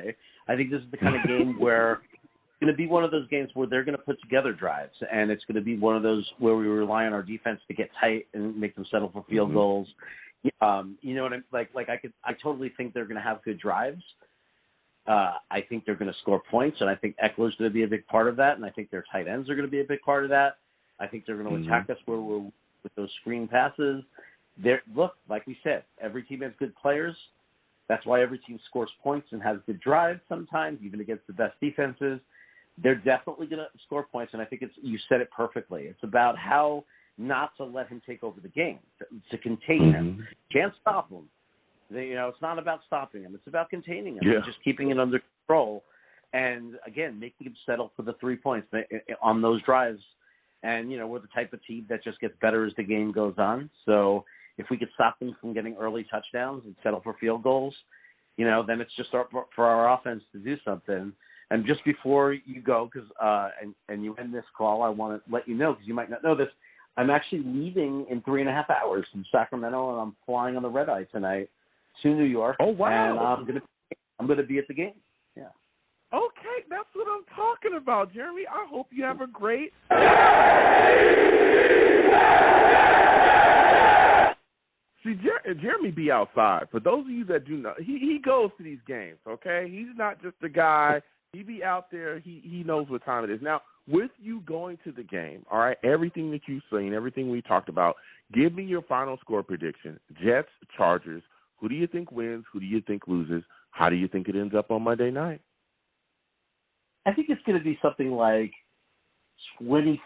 I think this is the kind of game where it's going to be one of those games where they're going to put together drives, and it's going to be one of those where we rely on our defense to get tight and make them settle for field goals. You know what I'm like I totally think they're going to have good drives. I think they're going to score points, and I think Eckler's going to be a big part of that, and I think their tight ends are going to be a big part of that. I think they're going to attack us where we're with those screen passes. Look, like we said, every team has good players. That's why every team scores points and has good drives sometimes, even against the best defenses. They're definitely going to score points, and I think you said it perfectly. It's about how not to let him take over the game, to contain him. Can't stop him. It's not about stopping him. It's about containing him and just keeping it under control. And, again, making him settle for the 3 points on those drives. And, we're the type of team that just gets better as the game goes on. So if we could stop them from getting early touchdowns and settle for field goals, then it's just for our offense to do something. And just before you go, because and you end this call, I want to let you know, because you might not know this, I'm actually leaving in 3.5 hours from Sacramento, and I'm flying on the red eye tonight to New York. Oh, wow. And I'm gonna be at the game. Yeah. Okay, that's what I'm talking about, Jeremy. I hope you have a great. See, Jeremy be outside. For those of you that do not, he goes to these games. Okay, he's not just a guy. He be out there. He knows what time it is. Now, with you going to the game, all right, everything that you've seen, everything we talked about, give me your final score prediction. Jets, Chargers. Who do you think wins? Who do you think loses? How do you think it ends up on Monday night? I think it's going to be something like 24-16.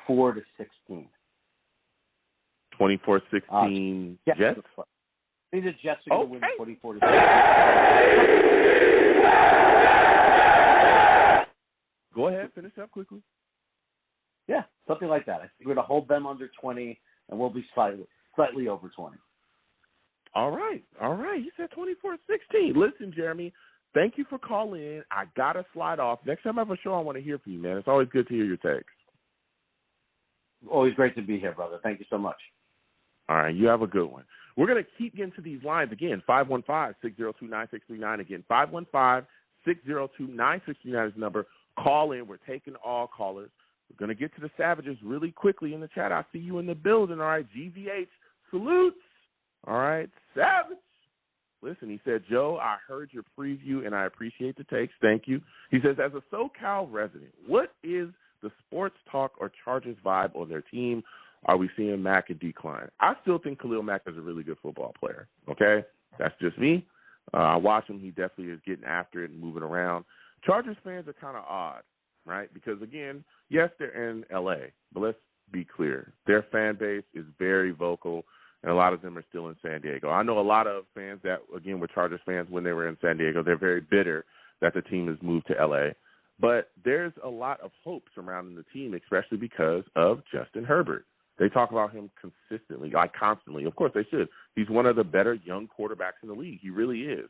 24-16 Jets? I think the Jets are going to win 24-16. Go ahead, finish up quickly. Yeah, something like that. I think we're going to hold them under 20, and we'll be slightly over 20. All right. You said 24-16. Listen, Jeremy, thank you for calling in. I got to slide off. Next time I have a show, I want to hear from you, man. It's always good to hear your takes. Always great to be here, brother. Thank you so much. All right, you have a good one. We're going to keep getting to these lines again. 515-602-9639. Again, 515-602-9639 is the number. Call in. We're taking all callers. We're going to get to the Savages really quickly in the chat. I see you in the building. All right, GVH, salutes. All right, Savage. Listen, he said, Joe, I heard your preview, and I appreciate the takes. Thank you. He says, as a SoCal resident, what is the sports talk or Chargers vibe on their team? Are we seeing Mack in decline? I still think Khalil Mack is a really good football player, okay? That's just me. I watch him. He definitely is getting after it and moving around. Chargers fans are kind of odd, right? Because, again, yes, they're in L.A., but let's be clear. Their fan base is very vocal, and a lot of them are still in San Diego. I know a lot of fans that, again, were Chargers fans when they were in San Diego. They're very bitter that the team has moved to L.A., but there's a lot of hope surrounding the team, especially because of Justin Herbert. They talk about him consistently, like constantly. Of course they should. He's one of the better young quarterbacks in the league. He really is.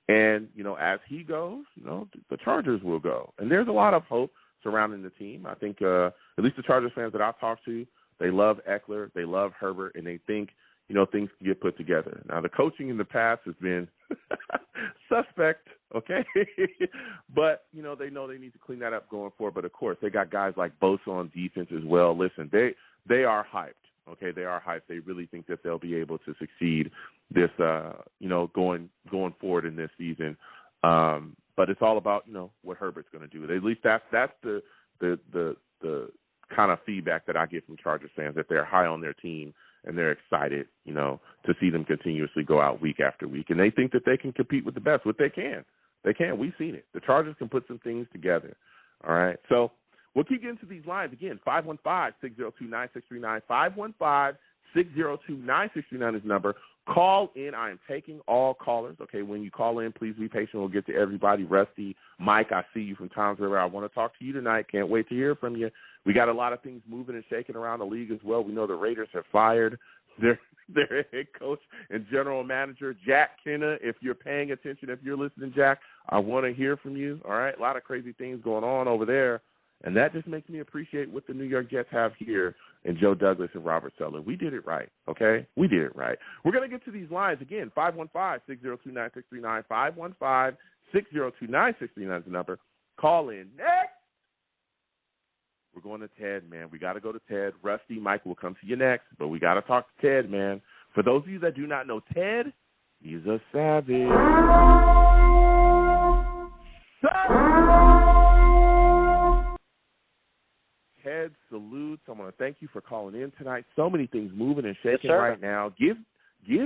And, as he goes, the Chargers will go. And there's a lot of hope surrounding the team. I think at least the Chargers fans that I've talked to, they love Eckler, they love Herbert, and they think, things can get put together. Now, the coaching in the past has been suspect, okay? But, they know they need to clean that up going forward. But, of course, they got guys like Bosa on defense as well. Listen, they are hyped, okay? They are hyped. They really think that they'll be able to succeed this, going forward in this season. But it's all about, what Herbert's going to do. At least that's the kind of feedback that I get from Chargers fans, that they're high on their team and they're excited, to see them continuously go out week after week. And they think that they can compete with the best, what they can. They can. We've seen it. The Chargers can put some things together. All right. So we'll keep getting to these lines again. 515-602-9639. 515-602-9639 is the number. Call in. I am taking all callers. Okay, when you call in, please be patient. We'll get to everybody. Rusty, Mike, I see you from Toms River. I want to talk to you tonight. Can't wait to hear from you. We got a lot of things moving and shaking around the league as well. We know the Raiders have fired their head coach and general manager, Jack Kenna. If you're paying attention, if you're listening, Jack, I want to hear from you. All right, a lot of crazy things going on over there. And that just makes me appreciate what the New York Jets have here in Joe Douglas and Robert Saleh. We did it right, okay? We did it right. We're going to get to these lines again. 515-602-9639. 515-602-9639 is the number. Call in next. We're going to Ted, man. We got to go to Ted. Rusty, Mike will come to you next, but we got to talk to Ted, man. For those of you that do not know Ted, he's a savage. calling in tonight. So many things moving and shaking yes, right now. Give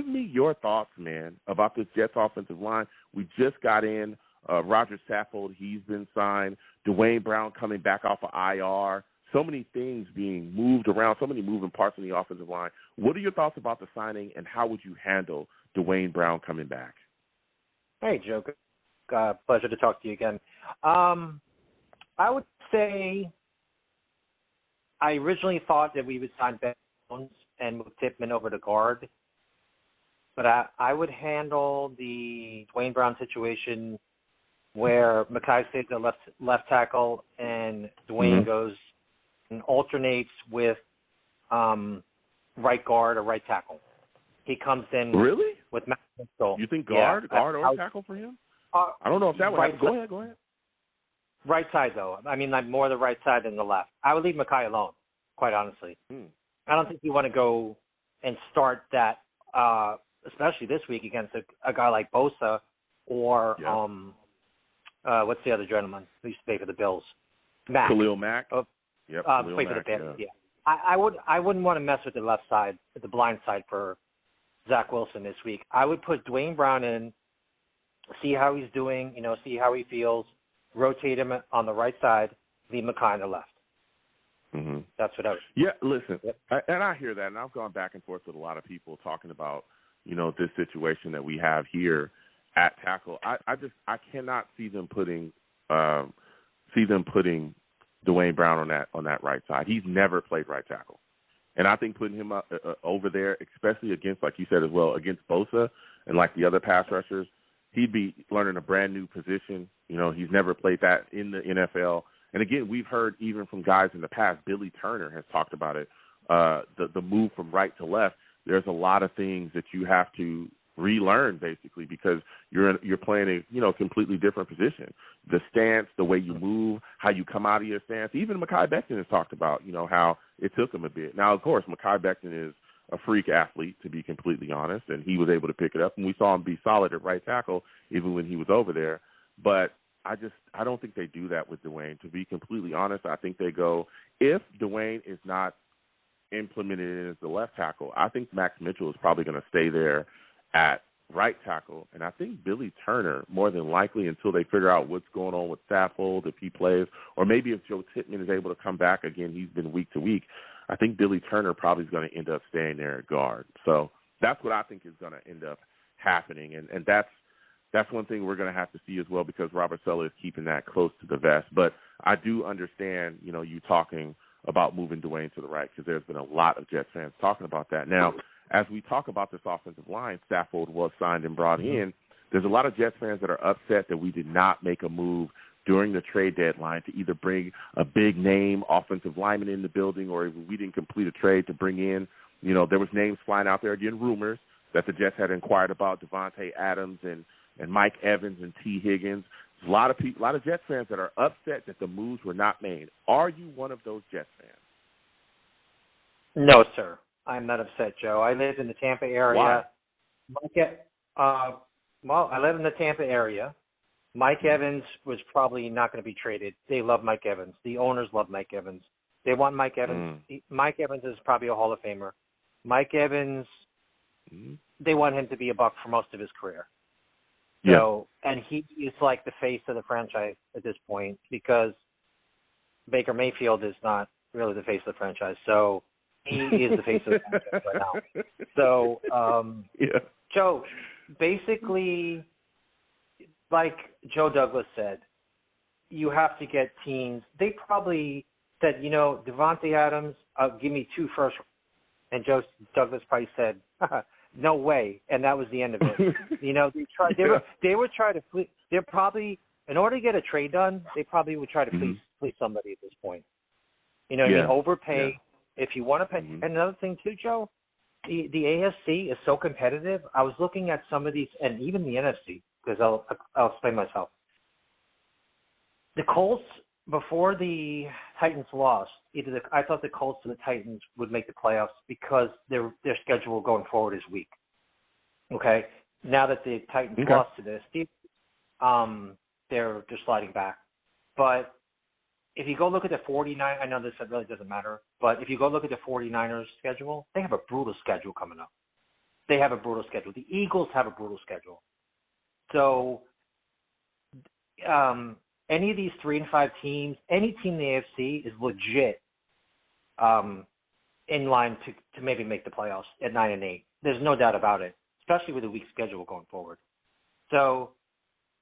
me your thoughts, man, about this Jets offensive line. We just got in Rodger Saffold. He's been signed. Duane Brown coming back off of IR. So many things being moved around, so many moving parts in the offensive line. What are your thoughts about the signing, and how would you handle Duane Brown coming back? Hey, Joe. Pleasure to talk to you again. I would say I originally thought that we would sign Ben Jones and move Tippmann over to guard. But I would handle the Duane Brown situation where Mekhi stays at left tackle and Duane goes and alternates with right guard or right tackle. He comes in with Matt Mitchell. You think guard or tackle for him? I don't know if that would happen. Go ahead. Right side, though. I mean, like more the right side than the left. I would leave Mekhi alone, quite honestly. I don't think you want to go and start that especially this week against a guy like Bosa or what's the other gentleman who used to play for the Bills? Mack. Khalil Mack. Play for the Bears. Yeah. I wouldn't want to mess with the left side, the blind side for Zach Wilson this week. I would put Duane Brown in, see how he's doing, see how he feels, rotate him on the right side, leave Mekhi on the left. That's what I would. Yeah, listen, and I hear that, and I've gone back and forth with a lot of people talking about this situation that we have here at tackle. I cannot see them putting Duane Brown on that right side. He's never played right tackle, and I think putting him up over there, especially against, like you said as well, against Bosa and like the other pass rushers, he'd be learning a brand new position. He's never played that in the NFL. And again, we've heard even from guys in the past. Billy Turner has talked about it. The move from right to left. There's a lot of things that you have to relearn, basically, because you're playing a completely different position. The stance, the way you move, how you come out of your stance. Even Mekhi Becton has talked about how it took him a bit. Now, of course, Mekhi Becton is a freak athlete, to be completely honest, and he was able to pick it up. And we saw him be solid at right tackle even when he was over there. But I don't think they do that with Duane. To be completely honest, I think they go, if Duane is not implemented in as the left tackle, I think Max Mitchell is probably going to stay there at right tackle. And I think Billy Turner, more than likely, until they figure out what's going on with Saffold, if he plays, or maybe if Joe Tippmann is able to come back again, he's been week to week, I think Billy Turner probably is going to end up staying there at guard. So that's what I think is going to end up happening. And that's one thing we're going to have to see as well, because Robert Saleh is keeping that close to the vest. But I do understand, you talking about moving Duane to the right, because there's been a lot of Jets fans talking about that. Now, as we talk about this offensive line, Saffold was signed and brought in. There's a lot of Jets fans that are upset that we did not make a move during the trade deadline to either bring a big name offensive lineman in the building, or if we didn't complete a trade to bring in, there was names flying out there, again, rumors that the Jets had inquired about Devontae Adams and Mike Evans and T. Higgins. There's a lot of Jets fans that are upset that the moves were not made. Are you one of those Jets fans? No, sir. I'm not upset, Joe. I live in the Tampa area. Why? I live in the Tampa area. Mike Evans was probably not going to be traded. They love Mike Evans. The owners love Mike Evans. They want Mike Evans. Mike Evans is probably a Hall of Famer. Mike Evans, they want him to be a Buck for most of his career. So, and he is like the face of the franchise at this point, because Baker Mayfield is not really the face of the franchise. So he is the face of the franchise right now. So, Joe, basically, like Joe Douglas said, you have to get teams. They probably said, Devontae Adams, give me 2 first. And Joe Douglas probably said, no way, and that was the end of it. They would try to fleece. They're probably, in order to get a trade done, they probably would try to fleece somebody at this point. Overpay if you want to pay. And another thing too, Joe, the AFC is so competitive. I was looking at some of these, and even the NFC, because I'll explain myself. The Colts, before the Titans lost, I thought the Colts and the Titans would make the playoffs because their schedule going forward is weak. Okay? Now that the Titans lost to the Steelers, they're sliding back. But if you go look at the 49ers, I know this really doesn't matter, but if you go look at the 49ers schedule, they have a brutal schedule coming up. They have a brutal schedule. The Eagles have a brutal schedule. So any of these 3-5 teams, any team in the AFC is legit in line to maybe make the playoffs at 9-8. There's no doubt about it, especially with a weak schedule going forward. So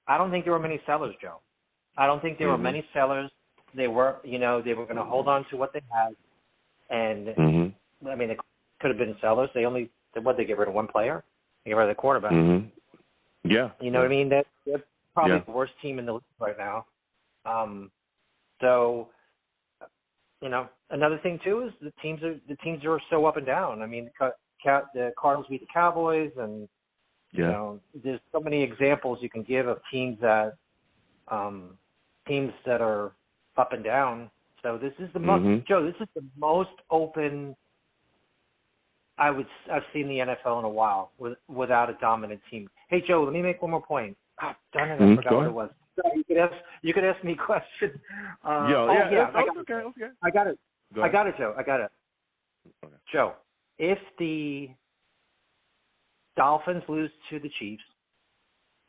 I don't think there were many sellers, Joe. I don't think there were many sellers. They were, they were going to hold on to what they had. And, I mean, it could have been sellers. They get rid of one player? They get rid of the quarterback. Yeah. You know what I mean? They're probably the worst team in the league right now. So, another thing, too, is the teams are so up and down. I mean, the Cardinals beat the Cowboys, and, there's so many examples you can give of teams that are up and down. So this is the most, Joe, this is the most open I've seen the NFL in a while without a dominant team. Hey, Joe, let me make one more point. Oh, darn it, I forgot what it was. You could ask me a question. I got it. I got it, Joe. I got it. Okay. Joe, if the Dolphins lose to the Chiefs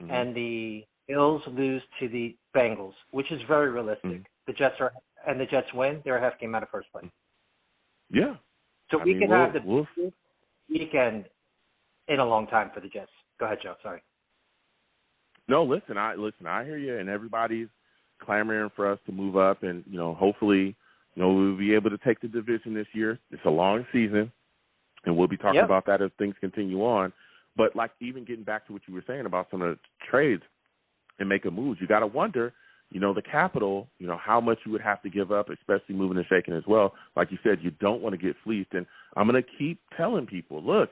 and the Bills lose to the Bengals, which is very realistic, the Jets win, they're a half game out of first place. Yeah. So we can have the biggest weekend in a long time for the Jets. Go ahead, Joe. Sorry. No, listen. I hear you, and everybody's clamoring for us to move up, and hopefully, we'll be able to take the division this year. It's a long season, and we'll be talking about that as things continue on. But like even getting back to what you were saying about some of the trades and making moves, you got to wonder. The capital, how much you would have to give up, especially moving and shaking as well. Like you said, you don't want to get fleeced. And I'm going to keep telling people, look,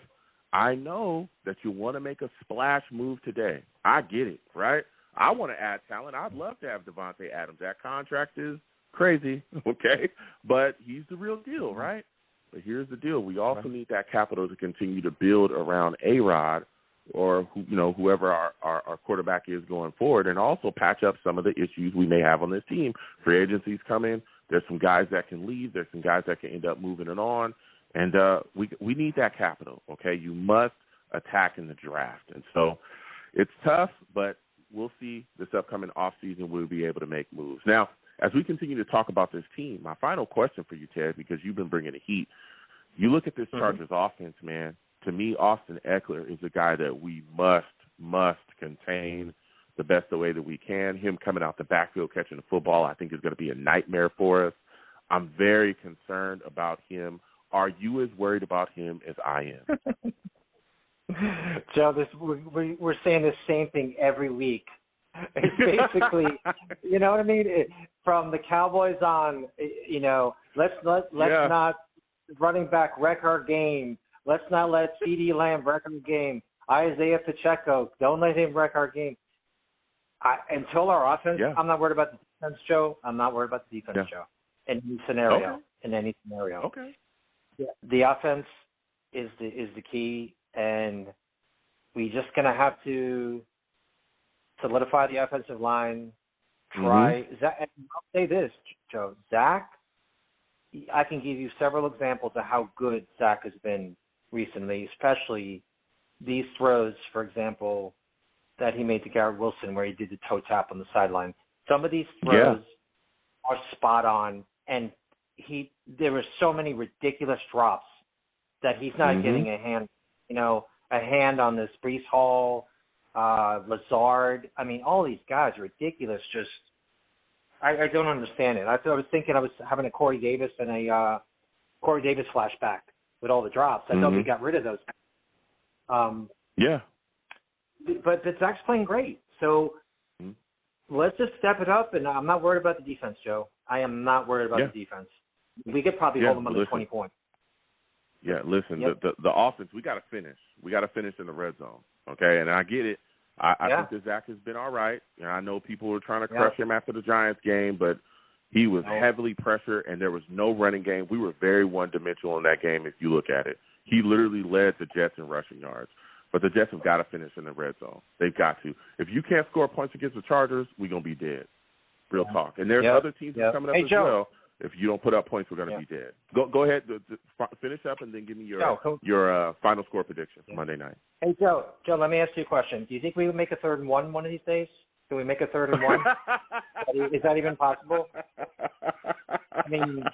I know that you want to make a splash move today. I get it, right? I want to add talent. I'd love to have Devontae Adams. That contract is crazy, okay? But he's the real deal, right? But here's the deal. We also need that capital to continue to build around A-Rod or whoever our quarterback is going forward, and also patch up some of the issues we may have on this team. Free agency's coming. There's some guys that can leave. There's some guys that can end up moving it on, and we need that capital. Okay, you must attack in the draft, and so it's tough, but we'll see this upcoming offseason we'll be able to make moves. Now, as we continue to talk about this team, my final question for you, Ted, because you've been bringing the heat. You look at this Chargers offense, man. To me, Austin Eckler is a guy that we must contain the best the way that we can. Him coming out the backfield catching the football, I think, is going to be a nightmare for us. I'm very concerned about him. Are you as worried about him as I am? Joe, we're saying the same thing every week. It's basically, you know what I mean? From the Cowboys on, let's not running back wreck our game. Let's not let CeeDee Lamb wreck our game. Isaiah Pacheco, don't let him wreck our game. Until our offense, I'm not worried about the defense, Joe. I'm not worried about the defense, Joe. In any scenario. Okay. Yeah, the offense is the key, and we just gonna have to solidify the offensive line. Try Zach. And I'll say this, Joe. Zach, I can give you several examples of how good Zach has been recently, especially these throws, for example, that he made to Garrett Wilson where he did the toe tap on the sideline. Some of these throws are spot on, and there were so many ridiculous drops that he's not getting a hand on this Breece Hall, Lazard. I mean, all these guys are ridiculous. Just I don't understand it. I was thinking I was having a Corey Davis and a Corey Davis flashback with all the drops. I thought we got rid of those. But Zach's playing great. So let's just step it up, and I'm not worried about the defense, Joe. I am not worried about the defense. We could probably hold them under 20 points. Yeah, listen, the offense, we got to finish. We got to finish in the red zone, okay? And I get it. I think that Zach has been all right. I know people were trying to crush him after the Giants game, but he was heavily pressured, and there was no running game. We were very one-dimensional in that game if you look at it. He literally led the Jets in rushing yards. But the Jets have got to finish in the red zone. They've got to. If you can't score points against the Chargers, we're going to be dead. Real talk. And there's other teams coming up as well. If you don't put up points, we're going to be dead. Go ahead, finish up, and then give me your final score prediction for Monday night. Hey, Joe, let me ask you a question. Do you think we would make a 3rd and 1 one of these days? Can we make a 3rd and 1? Is that even possible? I mean,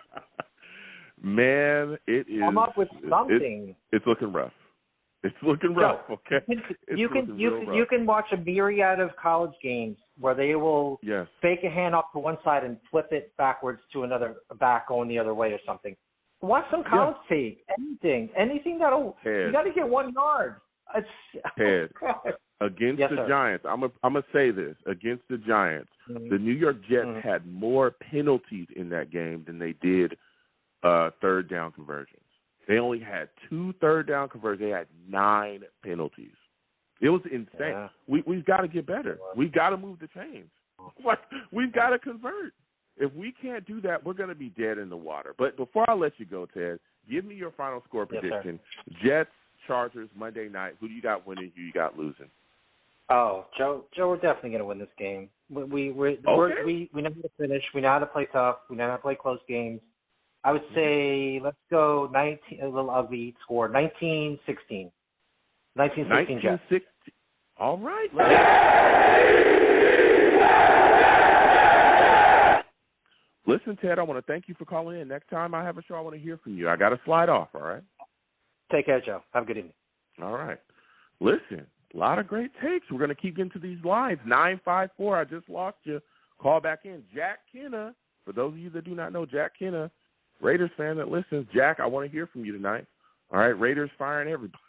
man, it is. Come up with something. It's looking rough. It's looking rough. Okay. You can watch a myriad of college games where they will fake a hand off to one side and flip it backwards to another, back going the other way or something. Watch some college tape. Anything that'll. You got to get 1 yard. Against the Giants, I'm gonna say this. Against the Giants, the New York Jets had more penalties in that game than they did 3rd down conversions. They only had 2 3rd-down conversions. They had 9 penalties. It was insane. Yeah. We've got to get better. We've got to move the chains. We've got to convert. If we can't do that, we're going to be dead in the water. But before I let you go, Ted, give me your final score prediction. Jets, Chargers, Monday night. Who do you got winning? Who you got losing? Oh, Joe, we're definitely going to win this game. We know how to finish. We know how to play tough. We know how to play close games. I would say let's go 19. A little ugly score. 19-16. 19-16 Jets. All right. Listen, Ted, I want to thank you for calling in. Next time I have a show, I want to hear from you. I got to slide off. All right. Take care, Joe. Have a good evening. All right. Listen, a lot of great takes. We're going to keep getting to these lines. 954. I just lost you. Call back in. Jack Kenna. For those of you that do not know, Jack Kenna, Raiders fan that listens. Jack, I want to hear from you tonight. All right, Raiders firing everybody.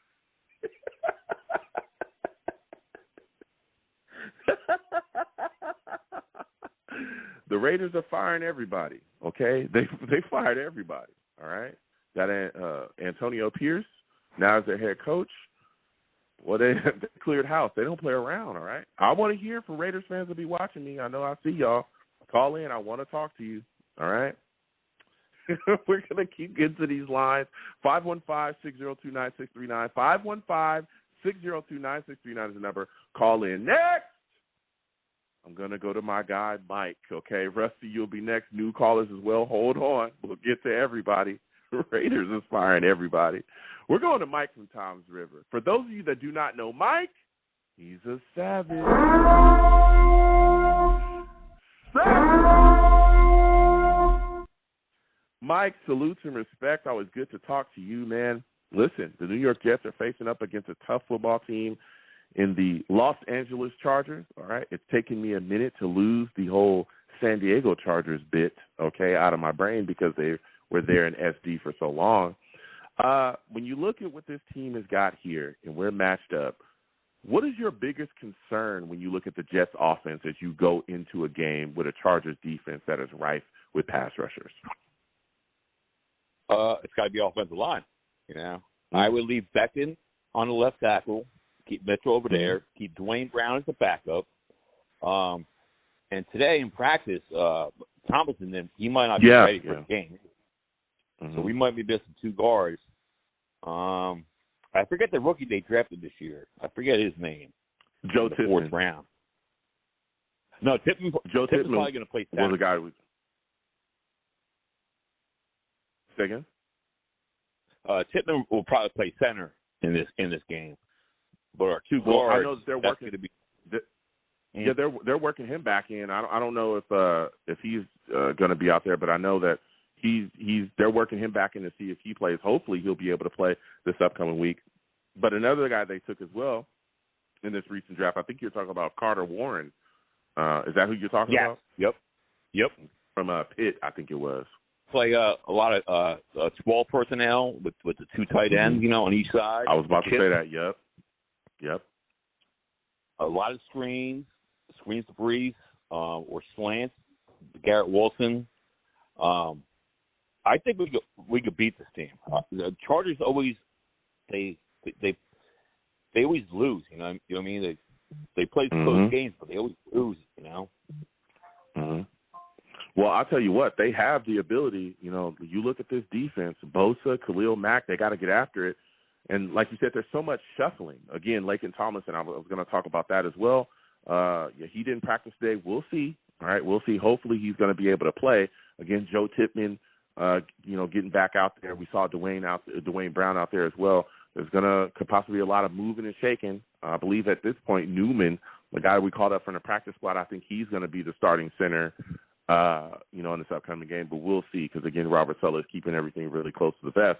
The Raiders are firing everybody, okay? They fired everybody, all right? Got Antonio Pierce now as their head coach. Well, they cleared house. They don't play around, all right? I want to hear from Raiders fans that be watching me. I know I see y'all. Call in. I want to talk to you, all right? We're going to keep getting to these lines. 515-602-9639. 515-602-9639 is the number. Call in. Next, I'm going to go to my guy, Mike, okay? Rusty, you'll be next. New callers as well. Hold on. We'll get to everybody. Raiders is firing everybody. We're going to Mike from Toms River. For those of you that do not know Mike, he's a savage. Mike, salutes and respect. Always good to talk to you, man. Listen, the New York Jets are facing up against a tough football team in the Los Angeles Chargers, all right? It's taken me a minute to lose the whole San Diego Chargers bit, okay, out of my brain because they were there in SD for so long. When you look at what this team has got here and we're matched up, what is your biggest concern when you look at the Jets offense as you go into a game with a Chargers defense that is rife with pass rushers? It's got to be offensive line. You know, I would leave Becton on the left tackle, keep Mitchell over there, keep Duane Brown as the backup. And today in practice, Thomason, he might not be ready for the game. Mm-hmm. So we might be missing 2 guards. I forget the rookie they drafted this year. I forget his name. Joe Tippmann. 4th round. No, Tippmann. Joe Tippmann probably going to play center. Was the guy who... Say again? Tippmann will probably play center in this game. But our 2 guards, I know that they're working to be. They're working him back in. I don't know if he's going to be out there, but I know that they're working him back in to see if he plays. Hopefully, he'll be able to play this upcoming week. But another guy they took as well in this recent draft, I think you're talking about Carter Warren. Is that who you're talking about? Yep. From Pitt, I think it was. Play a lot of 12 personnel with the 2 tight ends, you know, on each side. I was about to say that. Yep. A lot of screens to Breeze, or slants. Garrett Wilson. I think we could beat this team. The Chargers always they always lose. You know what I mean? They play close games, but they always lose. You know. Mm-hmm. Well, I'll tell you what, they have the ability, you know, you look at this defense, Bosa, Khalil Mack, they got to get after it. And like you said, there's so much shuffling. Again, Laken Tomlinson, I was going to talk about that as well. He didn't practice today. We'll see. All right, we'll see. Hopefully he's going to be able to play. Again, Joe Tippmann, getting back out there. We saw Duane Brown out there as well. There's could possibly be a lot of moving and shaking. I believe at this point, Newman, the guy we called up from the practice squad, I think he's going to be the starting center, in this upcoming game. But we'll see because, again, Robert Saleh is keeping everything really close to the vest.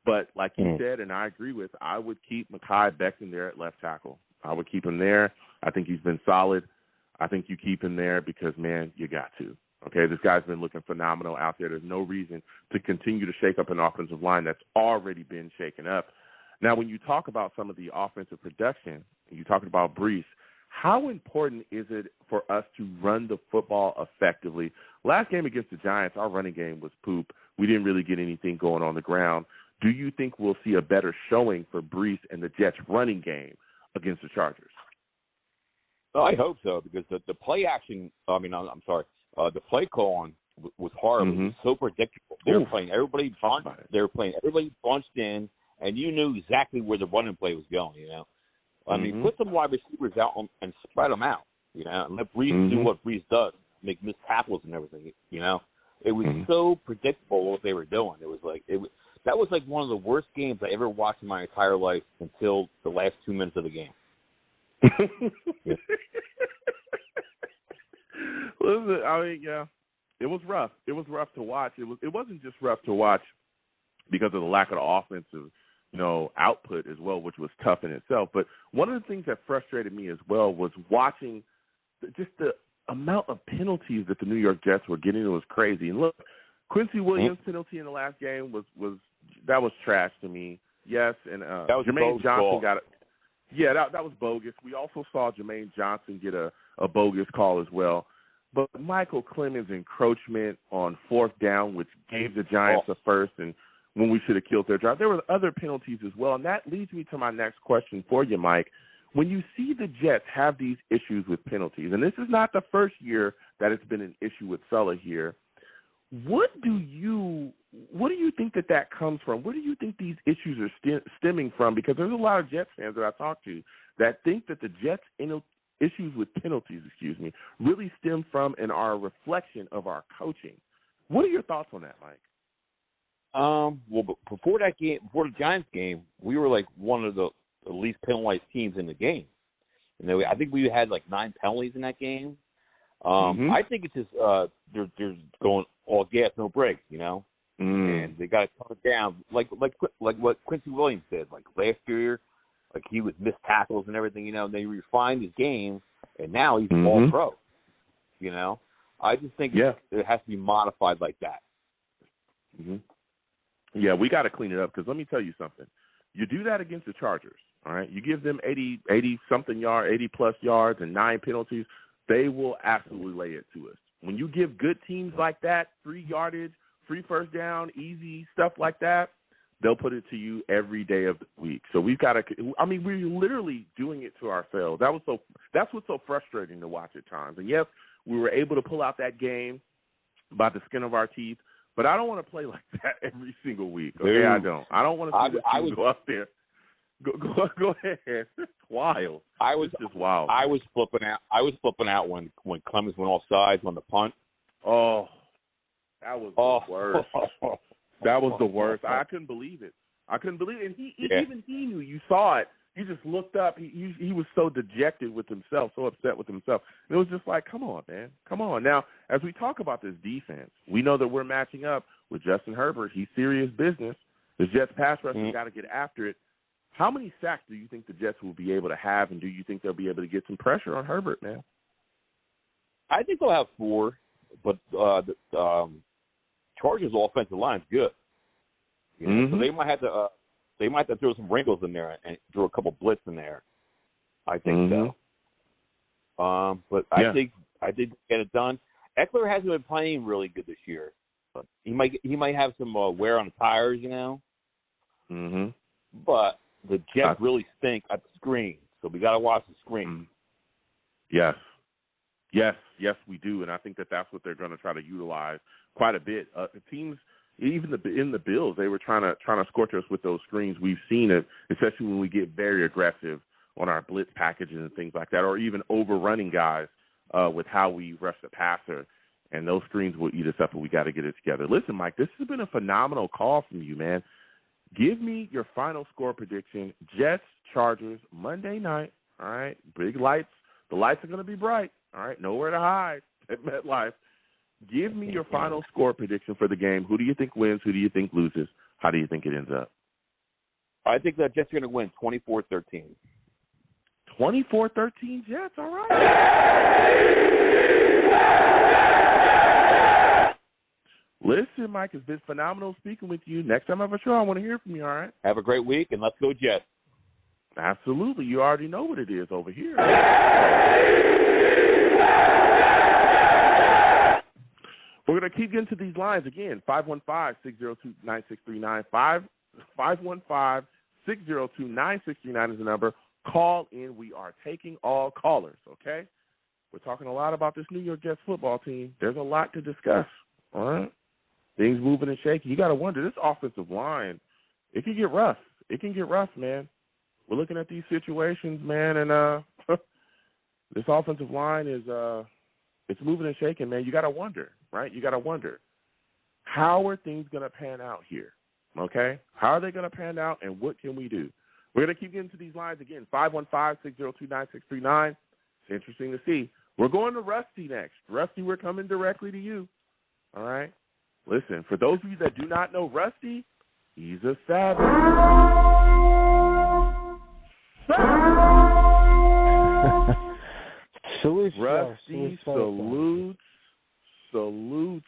But like you said, and I agree with, I would keep Mekhi Becton there at left tackle. I would keep him there. I think he's been solid. I think you keep him there because, man, you got to. Okay, this guy's been looking phenomenal out there. There's no reason to continue to shake up an offensive line that's already been shaken up. Now, when you talk about some of the offensive production, and you talk about Brees, how important is it for us to run the football effectively? Last game against the Giants, our running game was poop. We didn't really get anything going on the ground. Do you think we'll see a better showing for Brees and the Jets' running game against the Chargers? Well, I hope so because the play action – the play call on was horrible. It was so predictable. They were playing everybody bunched in, and you knew exactly where the running play was going, I mean, put some wide receivers out and spread them out, and let Brees do what Brees does, make missed tackles and everything, It was so predictable what they were doing. That was like one of the worst games I ever watched in my entire life until the last 2 minutes of the game. Yeah. Listen, I mean, yeah, it was rough. It was rough to watch. It wasn't just rough to watch because of the lack of the offensive, output as well, which was tough in itself. But one of the things that frustrated me as well was watching just the amount of penalties that the New York Jets were getting. It was crazy. And look, Quincy Williams' penalty in the last game was trash to me. Yes, and Jermaine Johnson got it. Yeah, that was bogus. We also saw Jermaine Johnson get a bogus call as well. But Michael Clemens' encroachment on fourth down, which gave the Giants a first, and when we should have killed their drive. There were other penalties as well, and that leads me to my next question for you, Mike. When you see the Jets have these issues with penalties, and this is not the first year that it's been an issue with Saleh here, what do you think that comes from? Where do you think these issues are stemming from? Because there's a lot of Jets fans that I talk to that think that the Jets' issues with penalties, really stem from and are a reflection of our coaching. What are your thoughts on that, Mike? Well, before that game, before the Giants game, we were like one of the least penalized teams in the game. I think we had like 9 penalties in that game. I think it's just they're going all gas, no brakes, and they got to tone it down, like what Quincy Williams did, like last year. Like he would miss tackles and everything, and they refined his game, and now he's all pro. I just think it has to be modified like that. Yeah, we got to clean it up because let me tell you something. You do that against the Chargers, all right? You give them 80-something yards, 80-plus yards and 9 penalties, they will absolutely lay it to us. When you give good teams like that, free yardage, free first down, easy stuff like that, they'll put it to you every day of the week. So we've got to – I mean, we're literally doing it to ourselves. That's what's so frustrating to watch at times. And, yes, we were able to pull out that game by the skin of our teeth, but I don't want to play like that every single week. Okay, I don't. I don't want to see this team go up there. Go ahead. It's wild. It's just wild. I was flipping out when Clemens went off sides on the punt. Oh, that was the worst. That was the worst. I couldn't believe it. And even he knew. You saw it. He just looked up. He was so dejected with himself, so upset with himself. And it was just like, come on, man. Come on. Now, as we talk about this defense, we know that we're matching up with Justin Herbert. He's serious business. The Jets pass rushers got to get after it. How many sacks do you think the Jets will be able to have, and do you think they'll be able to get some pressure on Herbert, man? I think they'll have 4, but the Chargers' offensive line is good. So they might have to throw some wrinkles in there and throw a couple blitz in there. I think so. But I think get it done. Eckler hasn't been playing really good this year. But he might have some wear on the tires, But the Jets really stink at the screen, so we got to watch the screen. Yes, we do, and I think that's what they're going to try to utilize quite a bit. The teams, even in the Bills, they were trying to scorch us with those screens. We've seen it, especially when we get very aggressive on our blitz packages and things like that, or even overrunning guys with how we rush the passer, and those screens will eat us up, and we got to get it together. Listen, Mike, this has been a phenomenal call from you, man. Give me your final score prediction. Jets, Chargers, Monday night. All right, big lights. The lights are going to be bright. All right, nowhere to hide at MetLife. Give me your final score prediction for the game. Who do you think wins? Who do you think loses? How do you think it ends up? I think the Jets are going to win 24-13. 24-13 Jets, all right. Listen, Mike, it's been phenomenal speaking with you. Next time I have a show, I want to hear from you, all right? Have a great week, and let's go Jets. Absolutely. You already know what it is over here. We're going to keep getting to these lines again. 515-602-9639. 515-602-9639 is the number. Call in. We are taking all callers, okay? We're talking a lot about this New York Jets football team. There's a lot to discuss, all right? Things moving and shaking. You got to wonder, this offensive line, it can get rough. It can get rough, man. We're looking at these situations, man, and this offensive line is it's moving and shaking, man. You got to wonder, right? You got to wonder, how are things going to pan out here, okay? How are they going to pan out, and what can we do? We're going to keep getting to these lines again, 515-602-9639. It's interesting to see. We're going to Rusty next. Rusty, we're coming directly to you, all right? Listen, for those of you that do not know Rusty, he's a savage. Rusty salutes,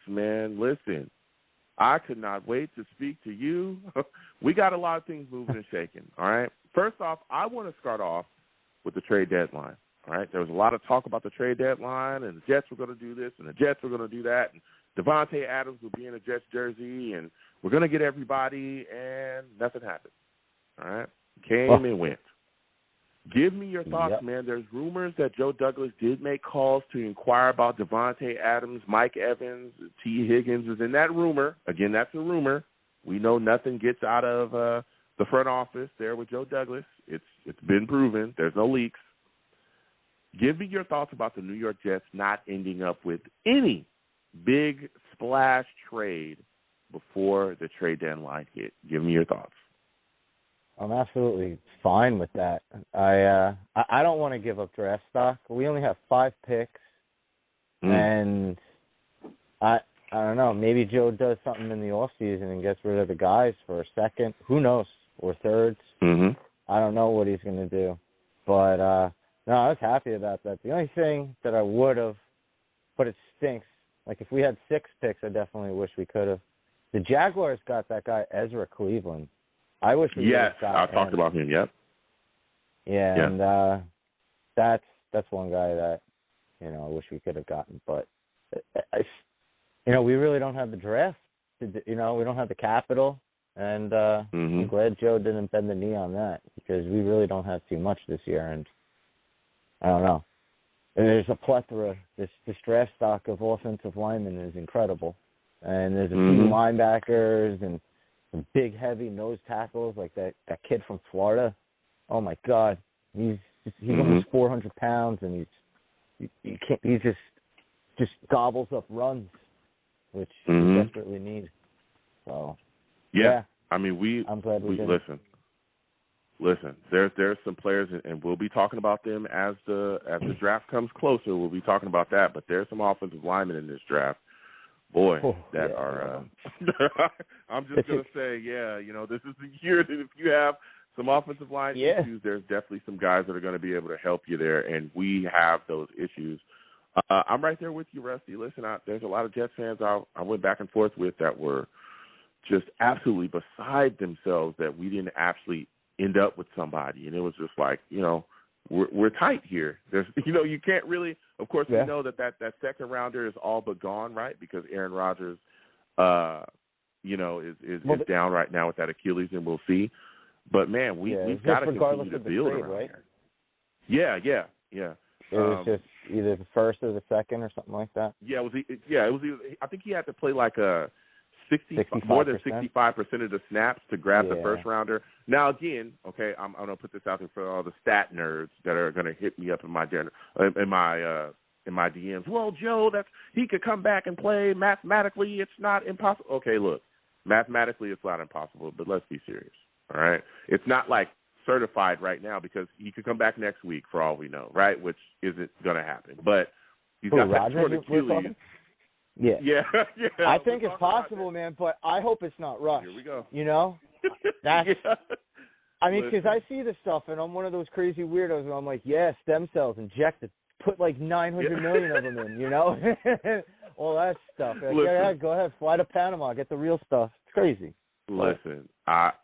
man. Listen, I could not wait to speak to you. We got a lot of things moving and shaking, all right? First off, I want to start off with the trade deadline, all right? There was a lot of talk about the trade deadline, and the Jets were going to do this, and the Jets were going to do that, and Devontae Adams will be in a Jets jersey, and we're going to get everybody, and nothing happened, all right? Came and went. Give me your thoughts, man. There's rumors that Joe Douglas did make calls to inquire about Devontae Adams, Mike Evans, T. Higgins is in that rumor. Again, that's a rumor. We know nothing gets out of the front office there with Joe Douglas. It's been proven. There's no leaks. Give me your thoughts about the New York Jets not ending up with any big splash trade before the trade deadline hit. Give me your thoughts. I'm absolutely fine with that. I don't want to give up draft stock. We only have 5 picks, and I don't know. Maybe Joe does something in the offseason and gets rid of the guys for a second. Who knows? Or thirds. I don't know what he's going to do. But, no, I was happy about that. The only thing that I would have, but it stinks, like if we had 6 picks, I definitely wish we could have. The Jaguars got that guy, Ezra Cleveland. I wish we I talked about him, Yeah, and that's one guy that, I wish we could have gotten. But, we really don't have the draft. We don't have the capital. And I'm glad Joe didn't bend the knee on that, because we really don't have too much this year. And I don't know. And there's a plethora. This draft stock of offensive linemen is incredible. And there's a few linebackers and some big, heavy nose tackles like that kid from Florida. Oh my God, he's almost 400 pounds, and he just gobbles up runs, which we desperately need. So yeah. I mean, I'm glad we did. Listen. There's some players, and we'll be talking about them as the draft comes closer. We'll be talking about that, but there's some offensive linemen in this draft. Boy, are I'm just going to say, this is the year that if you have some offensive line issues, there's definitely some guys that are going to be able to help you there, and we have those issues. I'm right there with you, Rusty. Listen, there's a lot of Jets fans I went back and forth with that were just absolutely beside themselves that we didn't actually end up with somebody, and it was just like, we're tight here. There's, you can't really. Of course, we know that second rounder is all but gone, right? Because Aaron Rodgers, is down right now with that Achilles, and we'll see. But man, we've got to continue to build around right? here. Yeah. It was just either the first or the second or something like that. Yeah, it was. I think he had to play like a 65%. More than 65% of the snaps to grab the first rounder. Now again, okay, I'm gonna put this out there for all the stat nerds that are gonna hit me up in my in my DMs, well, Joe, he could come back and play. Mathematically, it's not impossible. Okay, look, mathematically it's not impossible, but let's be serious, all right? It's not like certified right now because he could come back next week for all we know, right, which isn't going to happen. But he's got that short Achilles. Yeah. Yeah. I think it's possible, man, but I hope it's not rushed. Here we go. You know? That's. Yeah. I mean, because I see this stuff, and I'm one of those crazy weirdos where I'm like, yeah, stem cells injected, put like 900 million of them in, you know? All that stuff. Like, yeah, go ahead, fly to Panama, get the real stuff. It's crazy. Listen, I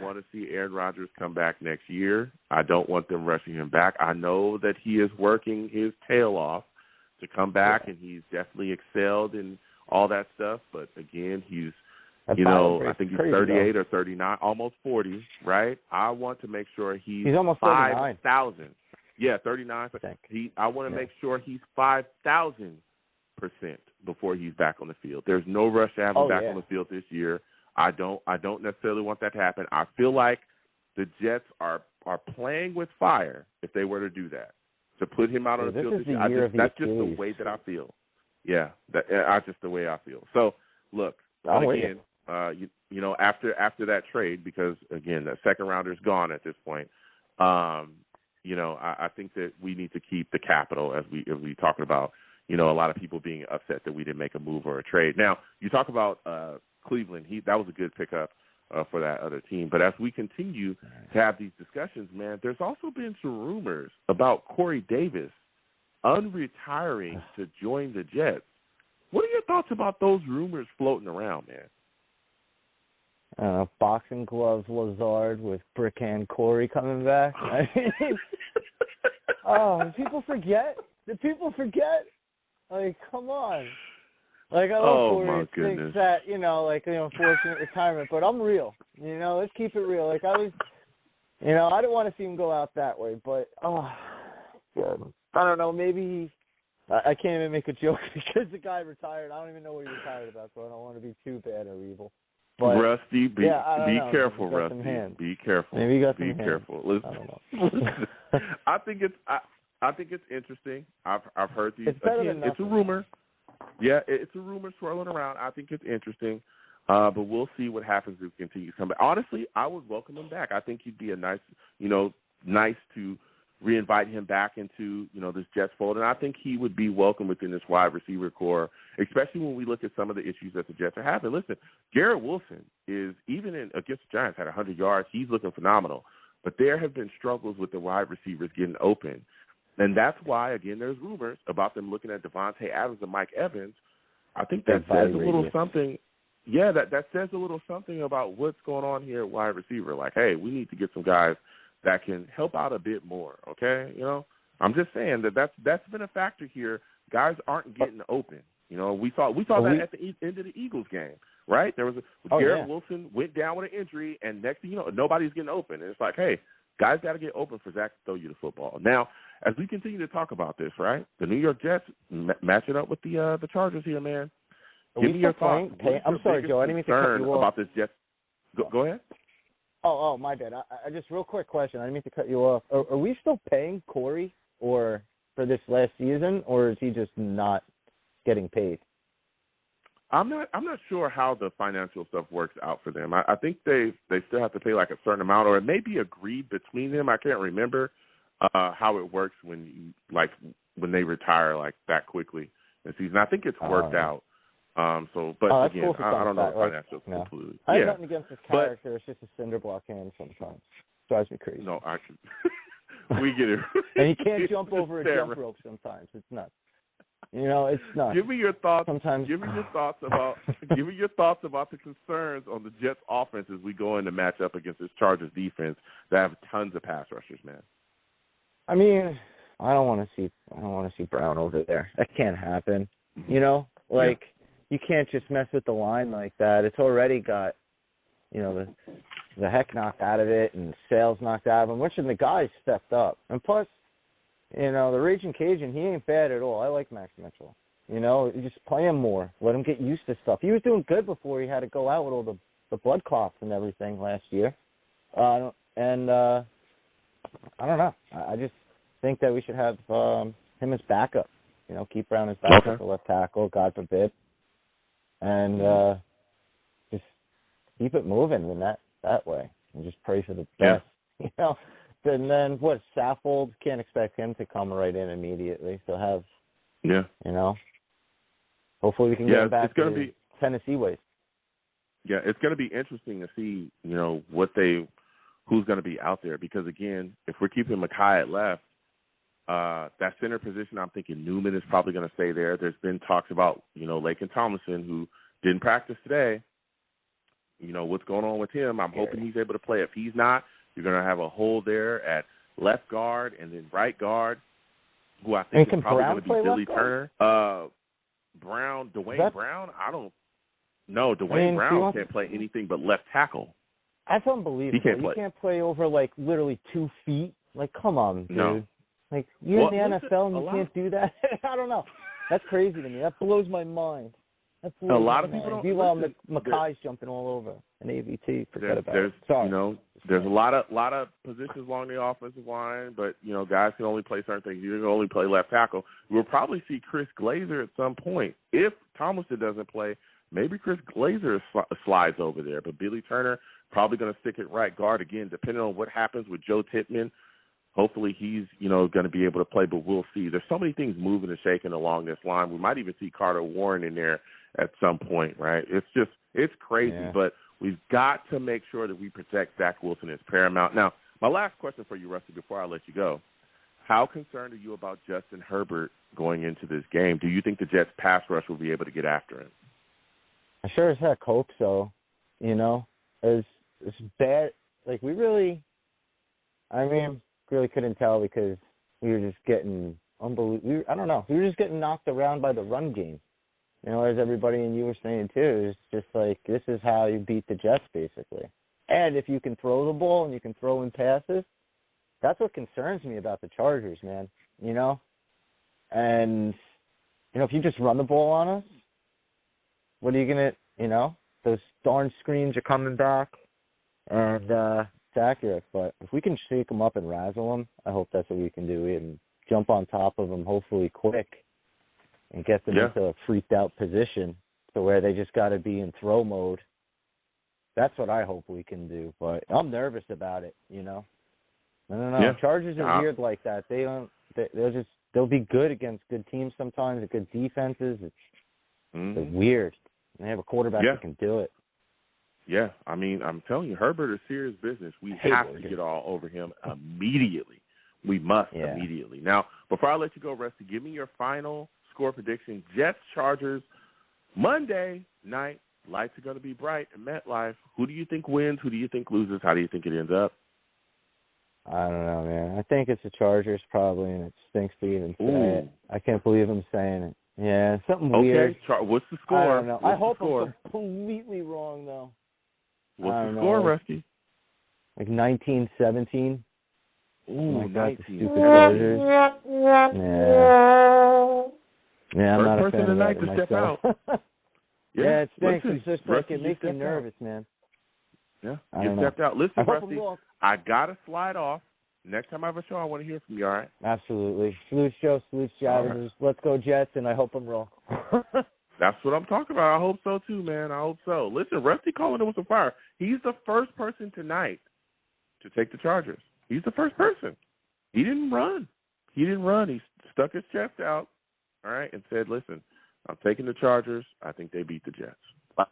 want to see Aaron Rodgers come back next year. I don't want them rushing him back. I know that he is working his tail off to come back, and he's definitely excelled in all that stuff. But, again, I think he's 38 or 39, almost 40, right? I want to make sure he's almost 5,000. Yeah, 39. I want to make sure he's 5,000% before he's back on the field. There's no rush to have him back on the field this year. I don't necessarily want that to happen. I feel like the Jets are playing with fire if they were to do that, to put him out on the field this year. That's just the way that I feel. Yeah, that's just the way I feel. So, look, again, after that trade, because, again, the second rounder is gone at this point, I think that we need to keep the capital as we talking about, a lot of people being upset that we didn't make a move or a trade. Now, you talk about Cleveland. That was a good pickup for that other team. But as we continue to have these discussions, man, there's also been some rumors about Corey Davis unretiring to join the Jets. What are your thoughts about those rumors floating around, man? Boxing gloves Lazard with brickhand Corey coming back. I mean, did people forget? Like, come on. Like, I love Corey thinks that, unfortunate retirement, but I'm real. Let's keep it real. Like, I didn't want to see him go out that way, but, God. I don't know, maybe I can't even make a joke because the guy retired. I don't even know what he retired about, so I don't want to be too bad or evil. But, Rusty, be careful, Rusty. Be careful. Maybe he got some Be careful. Listen, I don't know. I think it's interesting. I've heard these. It's better than nothing. It's a rumor. Yeah, it's a rumor swirling around. I think it's interesting, but we'll see what happens if he continues to come back. Honestly, I would welcome him back. I think he'd be a nice to reinvite him back into, this Jets fold. And I think he would be welcome within this wide receiver core, especially when we look at some of the issues that the Jets are having. Listen, Garrett Wilson is, even against the Giants, had 100 yards. He's looking phenomenal. But there have been struggles with the wide receivers getting open. And that's why, again, there's rumors about them looking at Devontae Adams and Mike Evans. I think that says a little something. Yeah, that says a little something about what's going on here at wide receiver. Like, hey, we need to get some guys that can help out a bit more, okay? I'm just saying that's been a factor here. Guys aren't getting open. We saw that at the end of the Eagles game, right? There was Garrett Wilson went down with an injury, and next thing you know, nobody's getting open. And it's like, hey, guys got to get open for Zach to throw you the football. Now, as we continue to talk about this, right, the New York Jets matching up with the Chargers here, man. Give me your thoughts. I'm sorry, Joe. I didn't mean to cut you off. About this Jets. Go ahead. Oh, my bad. I just real quick question. I didn't mean to cut you off. Are we still paying Corey for this last season, or is he just not getting paid? I'm not sure how the financial stuff works out for them. I think they still have to pay like a certain amount, or it may be agreed between them. I can't remember how it works when they retire like that quickly in the season. I think it's worked out. Again, cool I don't know the financials completely. I have nothing against his character. It's just a cinder block hand sometimes. Drives me crazy. No, we get it. And he can't jump over a jump rope sometimes. It's nuts. It's nuts. Give me your thoughts. Sometimes. Give me your thoughts about the concerns on the Jets' offense as we go in to match up against this Chargers defense that have tons of pass rushers, man. I mean, I don't want to see Brown over there. That can't happen. You can't just mess with the line like that. It's already got, the heck knocked out of it and sales knocked out of him, which the guys stepped up. And plus, the Raging Cajun, he ain't bad at all. I like Max Mitchell. You just play him more. Let him get used to stuff. He was doing good before he had to go out with all the blood clots and everything last year. I don't know. I just think that we should have him as backup. keep Brown as backup for left tackle, God forbid, and just keep it moving in that way, and just pray for the best. And then Saffold, can't expect him to come right in immediately. So hopefully we can get him back to the Tennessee ways. Yeah, it's going to be interesting to see, who's going to be out there, because again, if we're keeping Mekhi at left, that center position, I'm thinking Newman is probably going to stay there. There's been talks about, Laken Tomlinson, who didn't practice today. What's going on with him? I'm hoping he's able to play. If he's not, you're going to have a hole there at left guard and then right guard, who I think is probably going to be Billy Turner. Duane Brown, I don't know. Duane Brown can't play anything but left tackle. That's unbelievable. He can't play over, literally 2 feet. Come on, dude. No. You're in the NFL and you can't do that? I don't know. That's crazy to me. That blows my mind. A lot of people don't. Meanwhile, Mekhi's jumping all over an AVT. Forget about it. Sorry. There's a lot of positions along the offensive line, but guys can only play certain things. You can only play left tackle. We'll probably see Chris Glazer at some point. If Tomlinson doesn't play, maybe Chris Glazer slides over there. But Billy Turner probably going to stick at right guard again, depending on what happens with Joe Tippmann. Hopefully he's, going to be able to play, but we'll see. There's so many things moving and shaking along this line. We might even see Carter Warren in there at some point, right? It's crazy, but we've got to make sure that we protect Zach Wilson as paramount. Now, my last question for you, Rusty, before I let you go, how concerned are you about Justin Herbert going into this game? Do you think the Jets pass rush will be able to get after him? I sure as heck hope so. It's bad. We really couldn't tell because we were just getting unbelievable. I don't know. We were just getting knocked around by the run game. As everybody and you were saying too, it's just this is how you beat the Jets basically. And if you can throw the ball and you can throw in passes, that's what concerns me about the Chargers, man. And if you just run the ball on us, what are you gonna? Those darn screens are coming back, and it's accurate. But if we can shake them up and razzle them, I hope that's what we can do. We can jump on top of them, hopefully quick, and get them into a freaked out position to where they just got to be in throw mode. That's what I hope we can do. But I'm nervous about it. I don't know. Yeah. Chargers are weird like that. They'll be good against good teams sometimes, good defenses. They're weird. And they have a quarterback that can do it. Yeah, I'm telling you, Herbert is serious business. We have to get all over him immediately. We must immediately. Now, before I let you go, Rusty, give me your final score prediction. Jets, Chargers, Monday night. Lights are going to be bright at MetLife. Who do you think wins? Who do you think loses? How do you think it ends up? I don't know, man. I think it's the Chargers probably, and it stinks to even say it. I can't believe I'm saying it. Yeah, something weird. Okay, what's the score? I don't know. I hope I'm completely wrong, though. What's the score, Rusty? 19-17. Ooh, 19. Stupid Chargers. Yeah, I'm not a fan of that to step myself. out. Yeah, it stinks. Listen, It's just Rusty, it makes me nervous, man. Yeah, you stepped out. Listen, Rusty, I got to slide off. Next time I have a show, I want to hear from you, all right? Absolutely. Salute, Joe. Salute, Javers. Right. Let's go, Jets, and I hope I'm wrong. That's what I'm talking about. I hope so, too, man. I hope so. Listen, Rusty calling it with some fire. He's the first person tonight to take the Chargers. He's the first person. He didn't run. He stuck his chest out, all right, and said, listen, I'm taking the Chargers. I think they beat the Jets. Wow.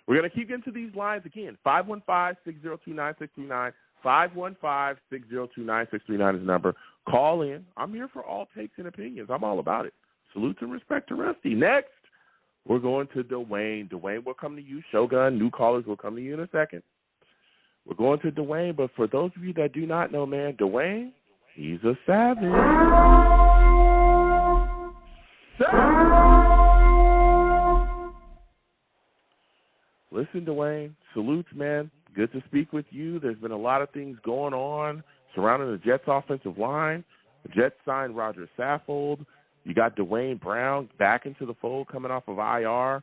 We're going to keep getting to these lines again. 515-602-9639. 515-602-9639 is the number. Call in. I'm here for all takes and opinions. I'm all about it. Salute and respect to Rusty. Next, we're going to Duane. Duane will come to you. Shogun, new callers will come to you in a second. We're going to Duane, but for those of you that do not know, man, Duane, he's a savage. Listen, Duane, salutes, man. Good to speak with you. There's been a lot of things going on surrounding the Jets' offensive line. The Jets signed Rodger Saffold. You got Duane Brown back into the fold coming off of IR.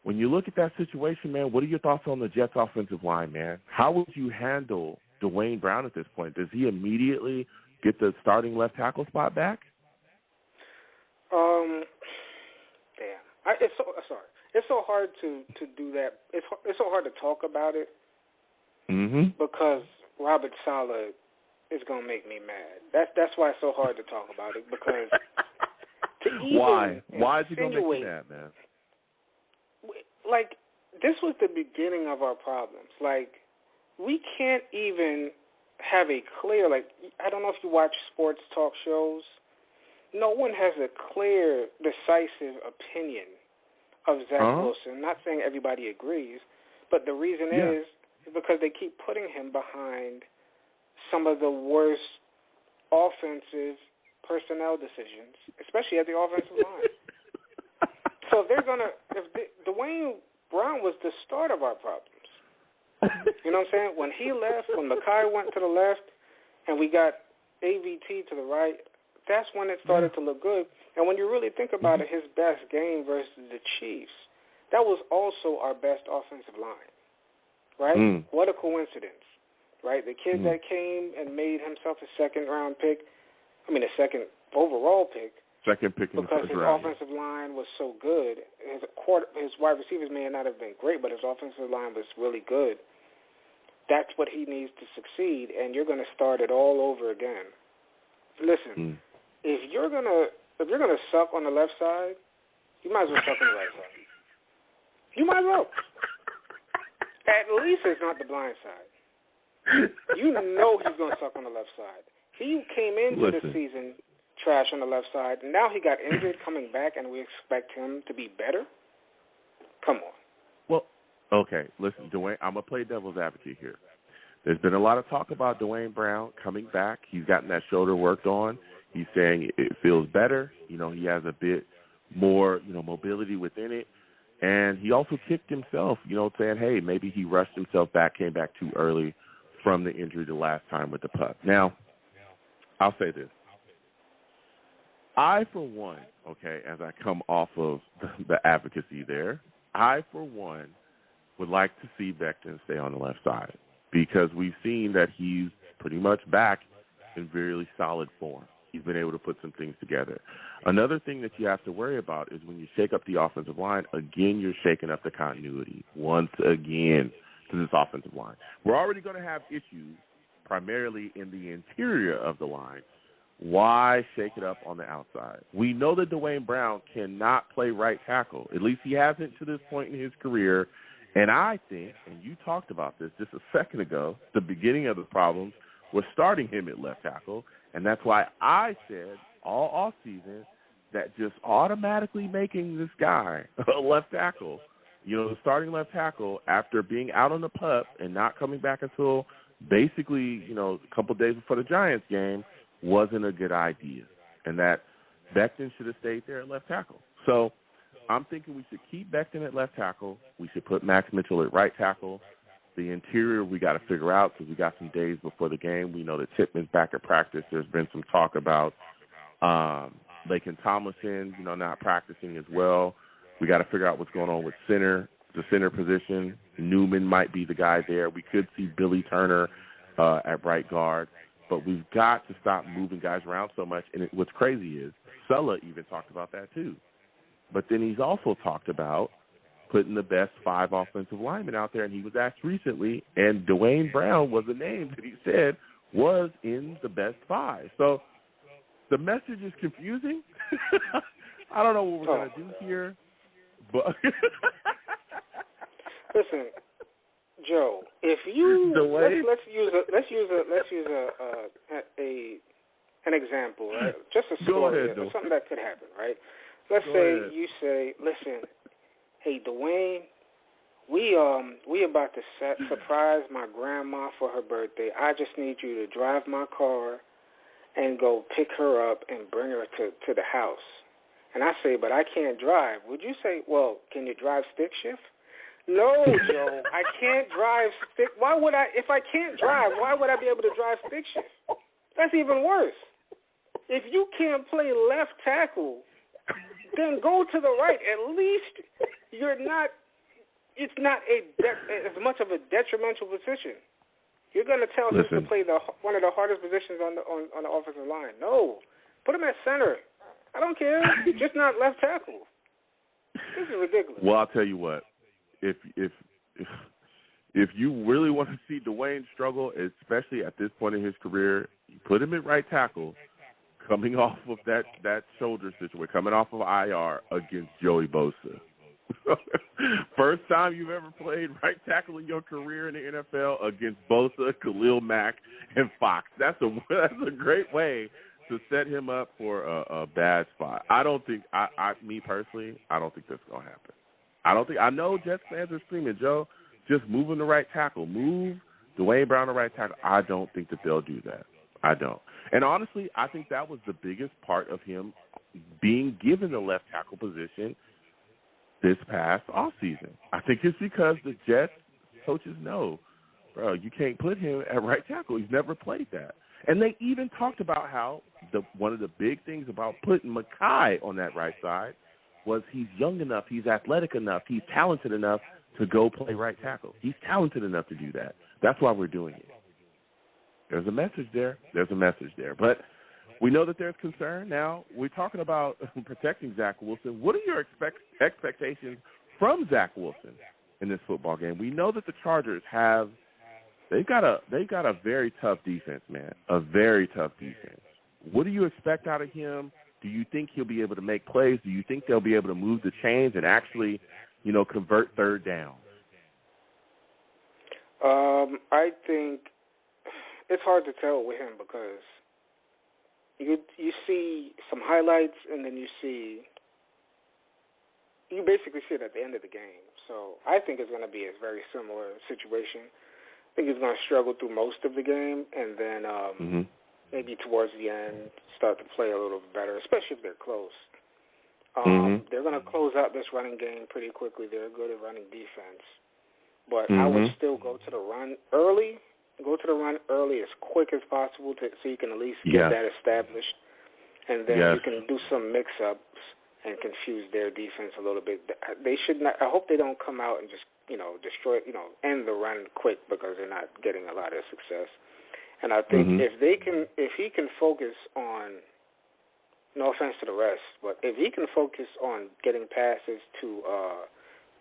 When you look at that situation, man, what are your thoughts on the Jets' offensive line, man? How would you handle Duane Brown at this point? Does he immediately get the starting left tackle spot back? It's so hard to do that. It's so hard to talk about it because Robert Saleh is gonna make me mad. That's why it's so hard to talk about it, because why is he gonna make you mad, man? Like, this was the beginning of our problems. Like, we can't even have a clear, like, I don't know if you watch sports talk shows. No one has a clear, decisive opinion of Zach Wilson. I'm not saying everybody agrees, but the reason is because they keep putting him behind some of the worst offensive personnel decisions, especially at the offensive line. So if Duane Brown was the start of our problems. You know what I'm saying? When he left, when Mekhi went to the left, and we got AVT to the right, that's when it started to look good. And when you really think about it, his best game versus the Chiefs, that was also our best offensive line, right? What a coincidence, right? The kid that came and made himself a second overall pick, because his offensive line was so good. His wide receivers may not have been great, but his offensive line was really good. That's what he needs to succeed, and you're going to start it all over again. Listen, if you're gonna suck on the left side, you might as well suck on the right side. You might as well. At least it's not the blind side. You know he's going to suck on the left side. He came into the season trash on the left side, and now he got injured coming back, and we expect him to be better? Come on. Well, okay, listen, Duane, I'm going to play devil's advocate here. There's been a lot of talk about Duane Brown coming back. He's gotten that shoulder worked on. He's saying it feels better. You know, he has a bit more, mobility within it. And he also kicked himself, saying, hey, maybe he rushed himself back, came back too early from the injury the last time with the puck. Now, I'll say this. I, for one, as I come off of the advocacy there, I, for one, would like to see Becton stay on the left side, because we've seen that he's pretty much back in very solid form. He's been able to put some things together. Another thing that you have to worry about is when you shake up the offensive line, again, you're shaking up the continuity once again to this offensive line. We're already going to have issues primarily in the interior of the line. Why shake it up on the outside? We know that Duane Brown cannot play right tackle. At least he hasn't to this point in his career. And I think, and you talked about this just a second ago, the beginning of the problems was starting him at left tackle. And that's why I said all offseason that just automatically making this guy a left tackle, the starting left tackle after being out on the pup and not coming back until basically, a couple days before the Giants game, wasn't a good idea. And that Becton should have stayed there at left tackle. So I'm thinking we should keep Becton at left tackle. We should put Max Mitchell at right tackle. The interior we got to figure out because we got some days before the game. We know that Tippmann's back at practice. There's been some talk about Laken Tomlinson, not practicing as well. We got to figure out what's going on with the center position. Newman might be the guy there. We could see Billy Turner at right guard. But we've got to stop moving guys around so much. And what's crazy is Sulla even talked about that too. But then he's also talked about putting the best 5 offensive linemen out there. And he was asked recently, and Duane Brown was a name that he said was in the best 5. So the message is confusing. I don't know what we're going to do here. But listen, Joe, if you let's use an example, right? Just a story, or something that could happen, right? Let's say you say, listen, hey Duane, we about to surprise my grandma for her birthday. I just need you to drive my car and go pick her up and bring her to the house. And I say, but I can't drive. Would you say, well, can you drive stick shift? No, Joe, I can't drive stick. Why would I? If I can't drive, why would I be able to drive stick shift? That's even worse. If you can't play left tackle, then go to the right. At least it's not as much of a detrimental position. You're going to tell him to play one of the hardest positions on the offensive line. No, put him at center. I don't care. Just not left tackle. This is ridiculous. Well, I'll tell you what. If you really want to see Duane struggle, especially at this point in his career, you put him at right tackle, coming off of that shoulder situation, coming off of IR against Joey Bosa. First time you've ever played right tackle in your career in the NFL against Bosa, Khalil Mack, and Fox. That's a great way to set him up for a bad spot. I don't think, me personally, I don't think that's going to happen. I know Jets fans are screaming, Joe, just move him to right tackle. Move Duane Brown to right tackle. I don't think that they'll do that. I don't. And honestly, I think that was the biggest part of him being given the left tackle position this past offseason. I think it's because the Jets coaches know, bro, you can't put him at right tackle. He's never played that. And they even talked about how one of the big things about putting Mekhi on that right side was he's young enough, he's athletic enough, he's talented enough to go play right tackle. He's talented enough to do that. That's why we're doing it. There's a message there. But we know that there's concern. Now, we're talking about protecting Zach Wilson. What are your expectations from Zach Wilson in this football game? We know that the Chargers they've got a very tough defense, man, a very tough defense. What do you expect out of him? Do you think he'll be able to make plays? Do you think they'll be able to move the chains and actually, convert third down? I think it's hard to tell with him because you see some highlights and then you basically see it at the end of the game. So I think it's going to be a very similar situation. I think he's going to struggle through most of the game and then maybe towards the end start to play a little bit better, especially if they're close. They're going to close out this running game pretty quickly. They're good at running defense. But I would still go to the run early. Go to the run early as quick as possible so you can at least get that established. And then you can do some mix-ups and confuse their defense a little bit. They should not. I hope they don't come out and just, destroy, end the run quick because they're not getting a lot of success. And I think if he can focus on, no offense to the rest, but if he can focus on getting passes to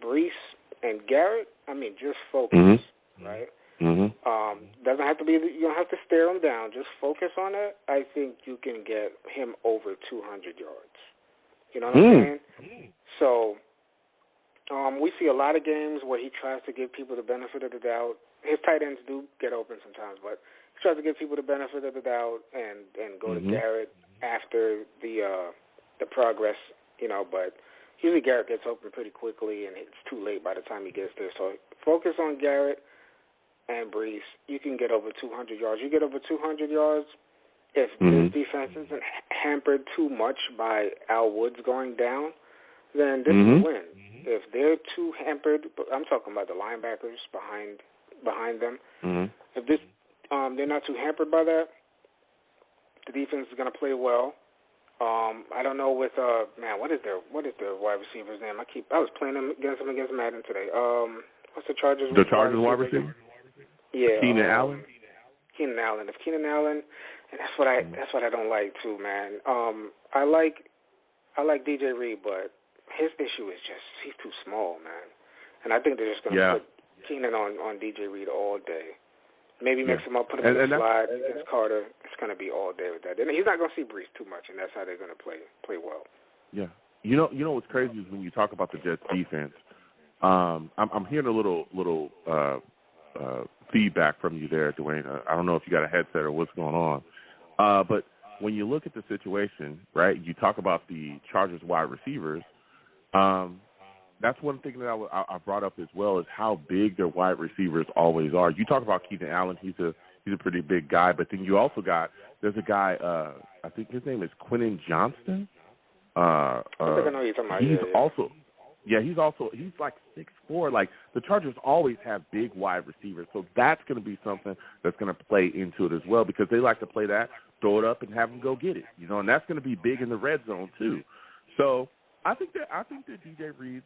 Brees and Garrett, just focus, right? Doesn't have to be. You don't have to stare him down. Just focus on it. I think you can get him over 200 yards. You know what I'm saying? So we see a lot of games where he tries to give people the benefit of the doubt. His tight ends do get open sometimes, but he tries to give people the benefit of the doubt and go to Garrett after the progress. But usually Garrett gets open pretty quickly, and it's too late by the time he gets there. So focus on Garrett and Brees. You can get over 200 yards. You get over 200 yards if this defense isn't hampered too much by Al Woods going down, then this is a win. If they're too hampered, I'm talking about the linebackers behind them. If they're not too hampered by that, the defense is going to play well. I don't know with what is their wide receiver's name? I was playing against Madden today. What's the Chargers? The Chargers wide receiver? Yeah. Keenan Allen. Keenan Allen. If Keenan Allen, and that's what I don't like too, man. I like DJ Reed, but his issue is just he's too small, man. And I think they're just gonna put Keenan on DJ Reed all day. Maybe mix him up, put him in the slide against Carter. It's going to be all day with that. And he's not going to see Brees too much, and that's how they're going to play well. Yeah. You know what's crazy is when you talk about the Jets defense, I'm hearing a little feedback from you there, Duane. I don't know if you got a headset or what's going on. But when you look at the situation, right, you talk about the Chargers wide receivers, that's one thing that I brought up as well is how big their wide receivers always are. You talk about Keenan Allen; he's a pretty big guy. But then you also there's a guy I think his name is Quentin Johnston. I think I know you're talking about. He's like 6'4". Like the Chargers always have big wide receivers, so that's going to be something that's going to play into it as well because they like to play that, throw it up, and have them go get it. And that's going to be big in the red zone too. So I think that DJ Reed's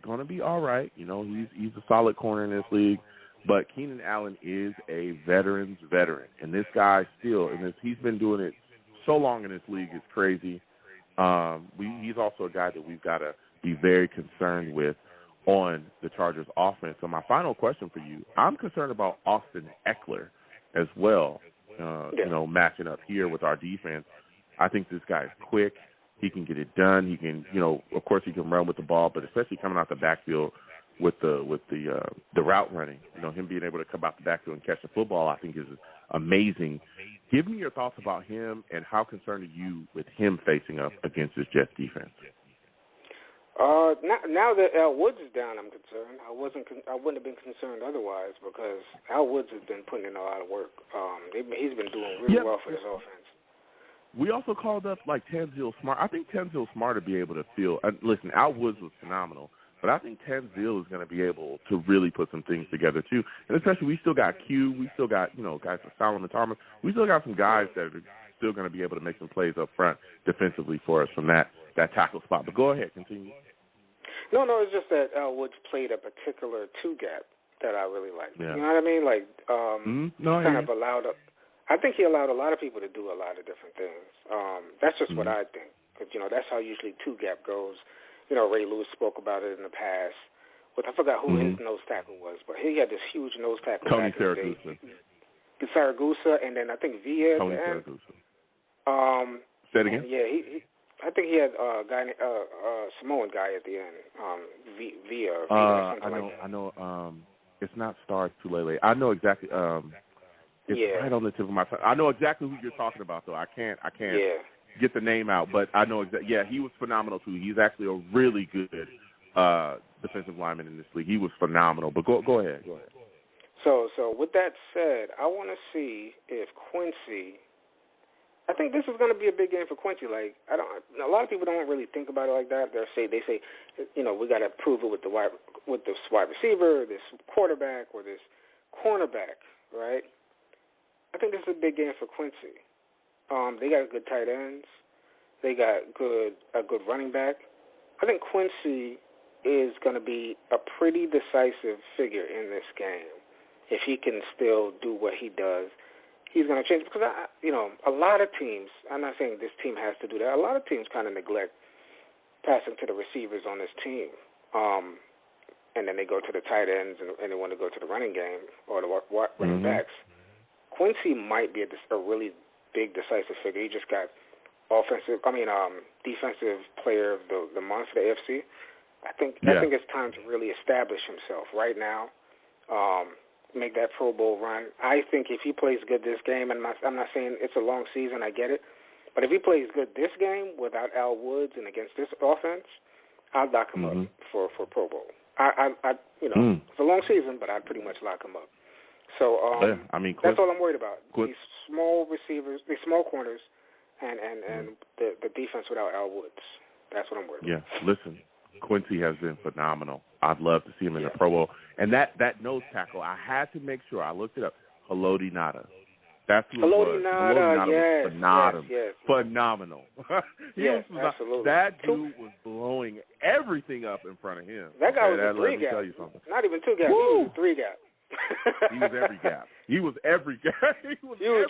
going to be all right. He's a solid corner in this league, but Keenan Allen is a veteran, and this guy still, and he's been doing it so long in this league, it's crazy. He's also a guy that we've got to be very concerned with on the Chargers offense. So my final question for you, I'm concerned about Austin Eckler as well, matching up here with our defense. I think this guy is quick. He can get it done. He can, of course he can run with the ball, but especially coming out the backfield with the route running, him being able to come out the backfield and catch the football, I think is amazing. Give me your thoughts about him, and how concerned are you with him facing up against this Jets defense? Now that Al Woods is down, I'm concerned. I wouldn't have been concerned otherwise, because Al Woods has been putting in a lot of work. He's been doing really well for this offense. We also called up Tanzil Smart. I think Tanzil Smart to be able to feel. Listen, Al Woods was phenomenal, but I think Tanzil is going to be able to really put some things together too. And especially, we still got Q. We still got guys like Solomon Thomas. We still got some guys that are still going to be able to make some plays up front defensively for us from that tackle spot. But go ahead, continue. No, it's just that Al Woods played a particular two-gap that I really liked. Yeah. You know what I mean? I think he allowed a lot of people to do a lot of different things. That's just what I think. Because, that's how usually two-gap goes. Ray Lewis spoke about it in the past. I forgot who his nose tackle was, but he had this huge nose tackle. Tony Saragusa, and then I think Villa. Tony Saragusa. Say it again? Yeah, I think he had a guy, Samoan guy at the end, Villa. I know. It's not Star Tulele. I know exactly. It's right on the tip of my tongue. I know exactly who you're talking about, though. I can't get the name out, but I know exactly. Yeah, he was phenomenal too. He's actually a really good defensive lineman in this league. He was phenomenal. But go ahead. So with that said, I want to see if Quincy. I think this is going to be a big game for Quincy. A lot of people don't really think about it like that. They say, we got to prove it with this wide receiver, this quarterback, or this cornerback, right? I think this is a big game for Quincy. They got good tight ends. They got a good running back. I think Quincy is going to be a pretty decisive figure in this game. If he can still do what he does, he's going to change. Because, a lot of teams, I'm not saying this team has to do that, a lot of teams kind of neglect passing to the receivers on this team. And then they go to the tight ends and they want to go to the running game or the running backs. Quincy might be a really big decisive figure. He just got defensive player of the month for the AFC. I think it's time to really establish himself right now. Make that Pro Bowl run. I think if he plays good this game, and I'm not saying it's a long season, I get it, but if he plays good this game without Al Woods and against this offense, I'll lock him up for Pro Bowl. It's a long season, but I'd pretty much lock him up. So that's all I'm worried about. These small receivers, these small corners, and the defense without Al Woods. That's what I'm worried about. Yeah, listen, Quincy has been phenomenal. I'd love to see him in the Pro Bowl. And that nose tackle, I had to make sure. I looked it up. Haloti Ngata. That's who it was. Haloti Ngata was phenomenal. Yes. Phenomenal. Absolutely. That dude was blowing everything up in front of him. That guy was a three gap. Tell you something. Not even two gap. He was a three gap. He was every gap. He was every gap. Huge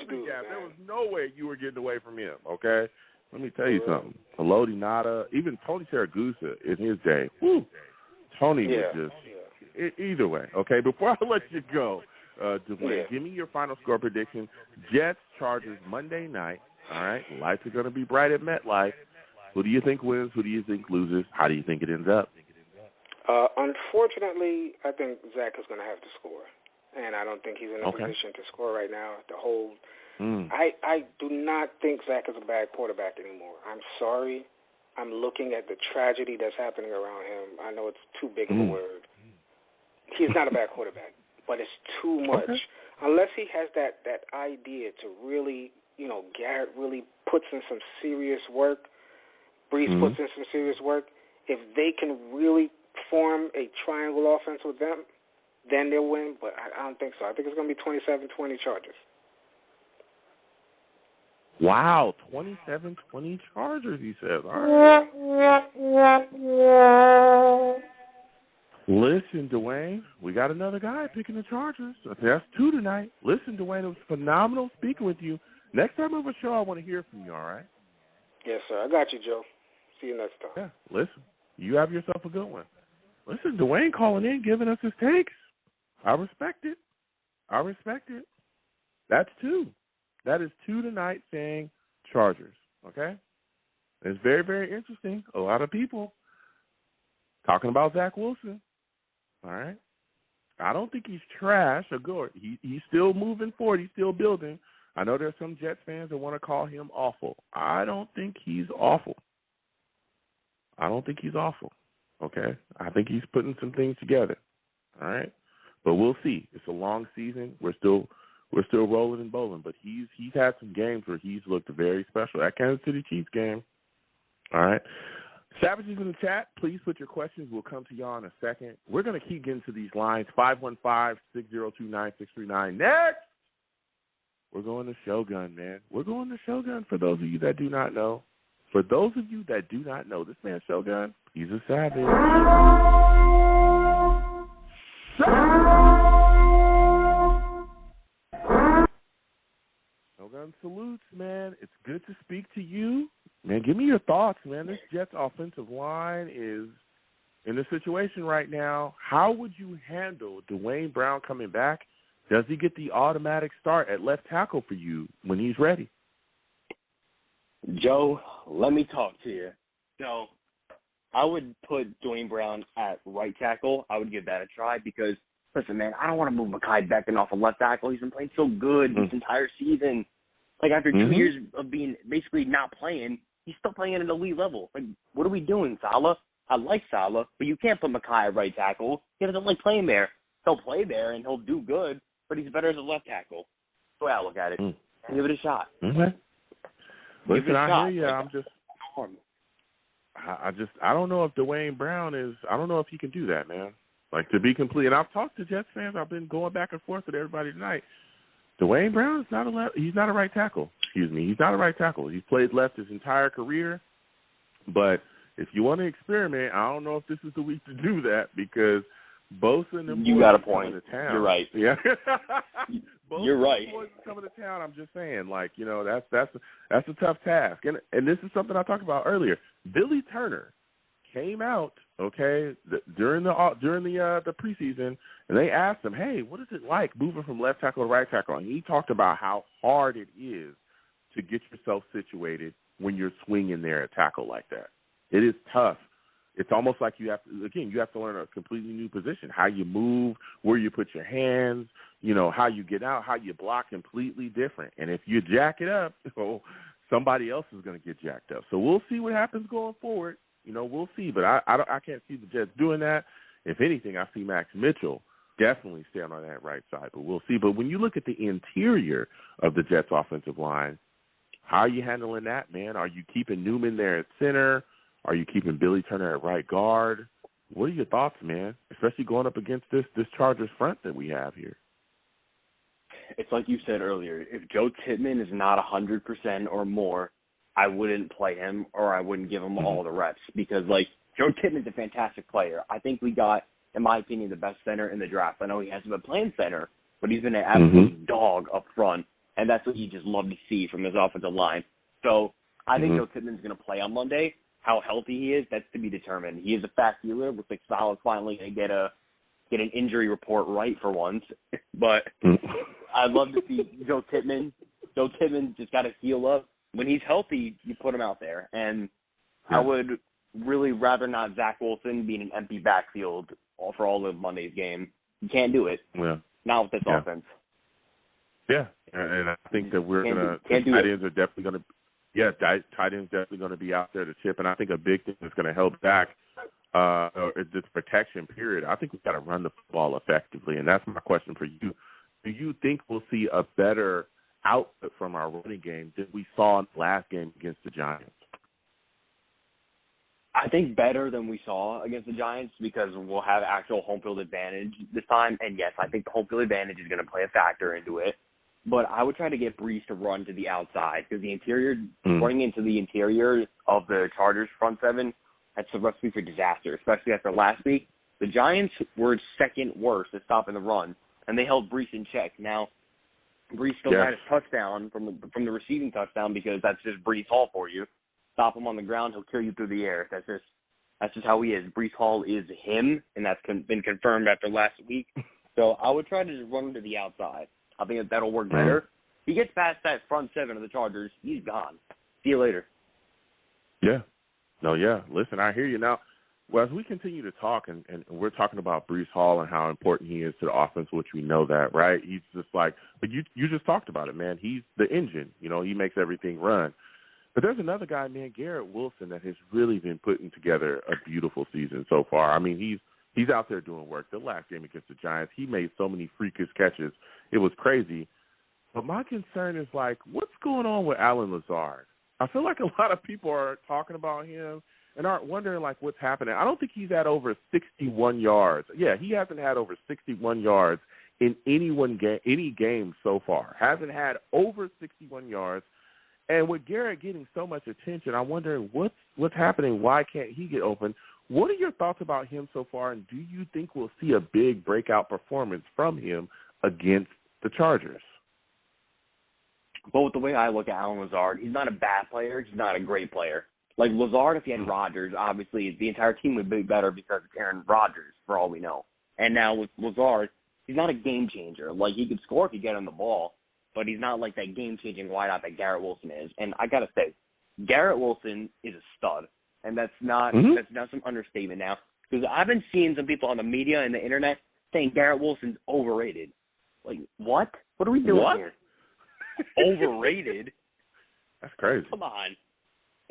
dude, gap. Man. There was no way you were getting away from him, okay? Let me tell you something. Haloti Ngata, even Tony Saragusa in his day. Woo. Tony was just either way, okay? Before I let you go, Duane, give me your final score prediction. Jets, Chargers, Monday night, all right? Lights are going to be bright at MetLife. Who do you think wins? Who do you think loses? How do you think it ends up? Unfortunately, I think Zach is going to have to score, and I don't think he's in a position to score right now. I do not think Zach is a bad quarterback anymore. I'm sorry. I'm looking at the tragedy that's happening around him. I know it's too big of a word. He's not a bad quarterback, but it's too much. Okay. Unless he has that idea to really, Garrett really puts in some serious work, Brees puts in some serious work, if they can really form a triangle offense with them, then they'll win, but I don't think so. I think it's going to be 27-20 Chargers. Wow, 27-20 Chargers, he says. All right. Listen, Duane, we got another guy picking the Chargers. That's two tonight. Listen, Duane, it was phenomenal speaking with you. Next time I have a show, I want to hear from you, all right? Yes, sir. I got you, Joe. See you next time. Yeah, listen, you have yourself a good one. Listen, Duane calling in, giving us his takes. I respect it. That's 2. That is 2 tonight saying Chargers, okay? It's very, very interesting. A lot of people talking about Zach Wilson, all right? I don't think he's trash or good. He's still moving forward. He's still building. I know there's some Jets fans that want to call him awful. I don't think he's awful. Okay? I think he's putting some things together, all right? But we'll see. It's a long season. We're still rolling and bowling. But he's had some games where he's looked very special. That Kansas City Chiefs game, all right? Savages in the chat, please put your questions. We'll come to y'all in a second. We're going to keep getting to these lines, 515-602-9639. Next, we're going to Shogun, man. We're going to Shogun for those of you that do not know. For those of you that do not know, this man Shogun, he's a savage. Shogun salutes, man. It's good to speak to you. Man, give me your thoughts, man. This Jets offensive line is in the situation right now. How would you handle Duane Brown coming back? Does he get the automatic start at left tackle for you when he's ready? Joe, let me talk to you. So I would put Duane Brown at right tackle. I would give that a try because, listen, man, I don't want to move Mekhi Becton off of left tackle. He's been playing so good this entire season. Like, after 2 years of being basically not playing, he's still playing at an elite level. Like, what are we doing, Salah? I like Salah, but you can't put Mekhi at right tackle. He doesn't like playing there. He'll play there, and he'll do good, but he's better as a left tackle. That's the way I look at it. Give it a shot. Okay. Listen, I hear you. I don't know if Duane Brown I don't know if he can do that, man. Like, to be complete, and I've talked to Jets fans. I've been going back and forth with everybody tonight. Duane Brown is he's not a right tackle. He's not a right tackle. He's played left his entire career. But if you want to experiment, I don't know if this is the week to do that because Bosa and them you boys got a are point. coming to town. You're right. Yeah. You're right. Boys are coming to town. I'm just saying, like, you know, that's a tough task. And this is something I talked about earlier. Billy Turner came out, okay, during the preseason, and they asked him, hey, what is it like moving from left tackle to right tackle? And he talked about how hard it is to get yourself situated when you're swinging there at tackle like that. It is tough. It's almost like you have to learn a completely new position, how you move, where you put your hands, you know, how you get out, how you block, completely different. And if you jack it up, somebody else is going to get jacked up. So we'll see what happens going forward. You know, we'll see. But I can't see the Jets doing that. If anything, I see Max Mitchell definitely stand on that right side. But we'll see. But when you look at the interior of the Jets' offensive line, how are you handling that, man? Are you keeping Newman there at center? Are you keeping Billy Turner at right guard? What are your thoughts, man? Especially going up against this Chargers front that we have here. It's like you said earlier. If Joe Tippmann is not 100% or more, I wouldn't play him or I wouldn't give him all the reps because, like, Joe Tippmann's a fantastic player. I think we got, in my opinion, the best center in the draft. I know he hasn't been playing center, but he's been an absolute dog up front, and that's what you just love to see from his offensive line. So I think Joe Tippmann's going to play on Monday. How healthy he is, that's to be determined. He is a fast healer. Looks like Salah's finally going to get an injury report right for once. But I'd love to see Joe Tippmann. Joe Tippmann just got to heal up. When he's healthy, you put him out there. And I would really rather not Zach Wilson be in an empty backfield for all of Monday's game. You can't do it. Yeah. Not with this offense. Yeah, and I think that we're going to – tight ends are definitely going to – yeah, tight end's definitely going to be out there to chip, and I think a big thing that's going to help back this protection period. I think we've got to run the football effectively, and that's my question for you. Do you think we'll see a better output from our running game than we saw in the last game against the Giants? I think better than we saw against the Giants because we'll have actual home field advantage this time, and yes, I think the home field advantage is going to play a factor into it. But I would try to get Brees to run to the outside because the interior, running into the interior of the Chargers front seven, that's a recipe for disaster, especially after last week. The Giants were second worst at stopping the run, and they held Brees in check. Now, Brees still had his touchdown from the receiving touchdown because that's just Brees Hall for you. stop him on the ground, he'll kill you through the air. That's just how he is. Breece Hall is him, and that's been confirmed after last week. So I would try to just run him to the outside. I think that'll work better. If he gets past that front seven of the Chargers, he's gone. See you later. Yeah. No, yeah. Listen, I hear you now. Well, as we continue to talk, and we're talking about Breece Hall and how important he is to the offense, which we know that, right? He's just like, but you just talked about it, man. He's the engine. You know, he makes everything run. But there's another guy, man, Garrett Wilson, that has really been putting together a beautiful season so far. I mean, he's out there doing work. The last game against the Giants, he made so many freakish catches. It was crazy. But my concern is, like, what's going on with Allen Lazard? I feel like a lot of people are talking about him and aren't wondering, like, what's happening. I don't think he's had over 61 yards. Yeah, he hasn't had over 61 yards in any game so far. Hasn't had over 61 yards. And with Garrett getting so much attention, I'm wondering what's happening. Why can't he get open? What are your thoughts about him so far, and do you think we'll see a big breakout performance from him against the Chargers? But with the way I look at Allen Lazard, he's not a bad player. He's not a great player. Like Lazard, if he had Rodgers, obviously the entire team would be better because of Aaron Rodgers, for all we know. And now with Lazard, he's not a game changer. Like, he could score if you get him the ball, but he's not like that game-changing wideout that Garrett Wilson is. And I got to say, Garrett Wilson is a stud. And that's not some understatement now. Because I've been seeing some people on the media and the internet saying Garrett Wilson's overrated. Like, what? What are we doing here? Overrated? That's crazy. Come on.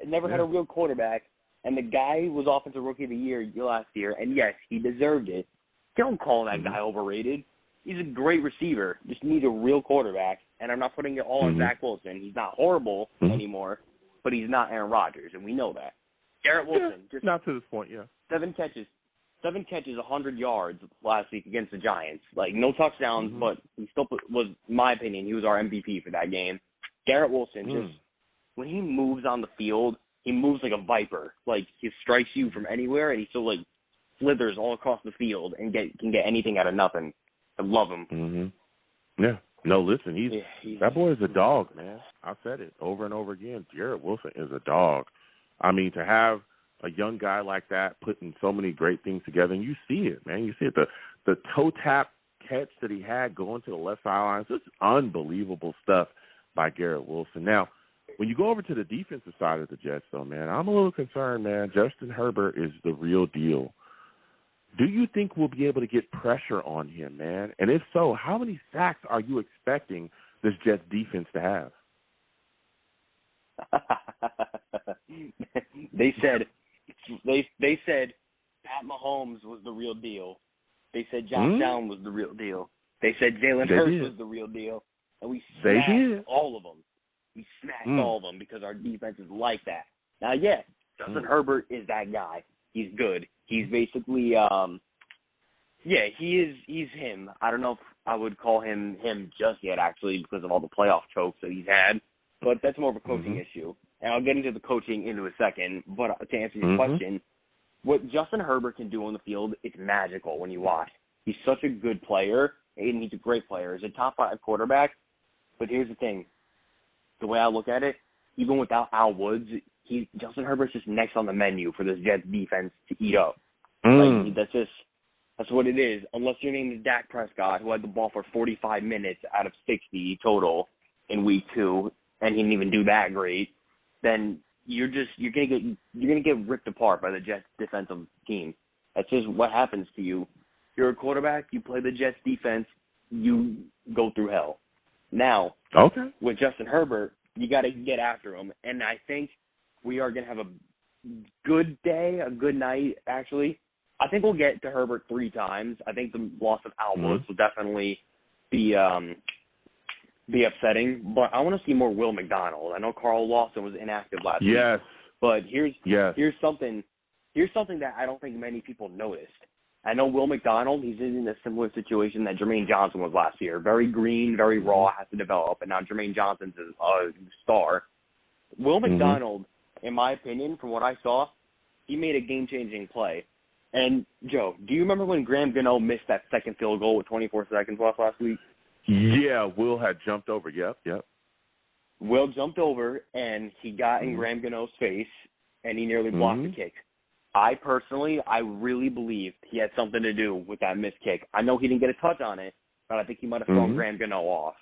Never had a real quarterback. And the guy was Offensive Rookie of the Year last year. And, yes, he deserved it. Don't call that guy overrated. He's a great receiver. Just needs a real quarterback. And I'm not putting it all on Zach Wilson. He's not horrible anymore, but he's not Aaron Rodgers, and we know that. Garrett Wilson, just not to this point, yeah. 7 catches, 100 yards last week against the Giants. Like, no touchdowns, but he still was, in my opinion, he was our MVP for that game. Garrett Wilson, just when he moves on the field, he moves like a viper. Like, he strikes you from anywhere, and he still, like, slithers all across the field and can get anything out of nothing. I love him. Yeah. No, listen, that boy is a dog, man. I've said it over and over again. Garrett Wilson is a dog. I mean, to have a young guy like that putting so many great things together, and you see it, man. You see it. The toe tap catch that he had going to the left sideline, it's just unbelievable stuff by Garrett Wilson. Now, when you go over to the defensive side of the Jets, though, man, I'm a little concerned, man. Justin Herbert is the real deal. Do you think we'll be able to get pressure on him, man? And if so, how many sacks are you expecting this Jets defense to have? They said Pat Mahomes was the real deal. They said Josh Allen was the real deal. They said Jalen Hurts was the real deal. And we smashed all of them. We smashed all of them because our defense is like that. Now, yeah, Justin Herbert is that guy. He's good. He's basically, he's him. I don't know if I would call him just yet, actually, because of all the playoff chokes that he's had. But that's more of a coaching issue. And I'll get into the coaching into a second. But to answer your question, what Justin Herbert can do on the field is magical when you watch. He's such a good player, and he's a great player. He's a top 5 quarterback. But here's the thing. The way I look at it, even without Al Woods, Justin Herbert's just next on the menu for this Jets defense to eat up. Like, that's what it is. Unless your name is Dak Prescott, who had the ball for 45 minutes out of 60 total in week 2, and he didn't even do that great, then you're gonna get ripped apart by the Jets defensive team. That's just what happens to you. You're a quarterback, you play the Jets defense, you go through hell. Now, with Justin Herbert, you got to get after him, and I think we are going to have a good day, a good night, actually. I think we'll get to Herbert 3 times. I think the loss of Al Woods will definitely be upsetting, but I want to see more Will McDonald. I know Carl Lawson was inactive last week, but here's something that I don't think many people noticed. I know Will McDonald, he's in a similar situation that Jermaine Johnson was last year. Very green, very raw, has to develop, and now Jermaine Johnson's a star. Will McDonald, in my opinion, from what I saw, he made a game-changing play. And, Joe, do you remember when Graham Gano missed that second field goal with 24 seconds left last week? Yeah, Will had jumped over. Yep. Will jumped over, and he got in Graham Gano's face, and he nearly blocked the kick. I really believe he had something to do with that missed kick. I know he didn't get a touch on it, but I think he might have thrown Graham Gano off,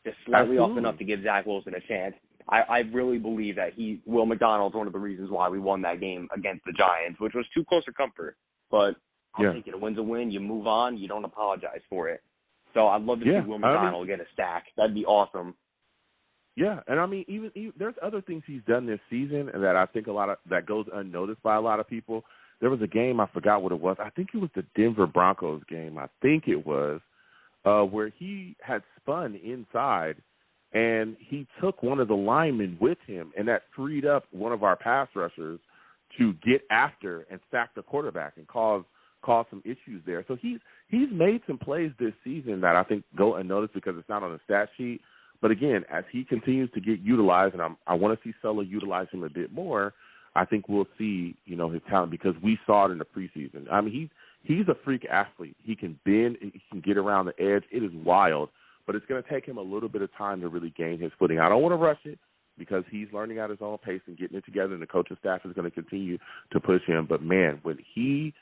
just slightly off enough to give Zach Wilson a chance. I really believe that Will McDonald's one of the reasons why we won that game against the Giants, which was too close for comfort. But I'll take it. A win's a win. You move on. You don't apologize for it. So I'd love to see Will McDonald get a sack. That'd be awesome. Yeah, and I mean, even there's other things he's done this season that I think that goes unnoticed by a lot of people. There was a game, I forgot what it was. I think it was the Denver Broncos game. I think it was where he had spun inside, and he took one of the linemen with him, and that freed up one of our pass rushers to get after and sack the quarterback and cause some issues there. So he's made some plays this season that I think go unnoticed because it's not on the stat sheet. But again, as he continues to get utilized, and I want to see Sulla utilize him a bit more, I think we'll see, his talent because we saw it in the preseason. I mean, he's a freak athlete. He can bend, he can get around the edge. It is wild, but it's going to take him a little bit of time to really gain his footing. I don't want to rush it because he's learning at his own pace and getting it together, and the coaching staff is going to continue to push him. But, man, when he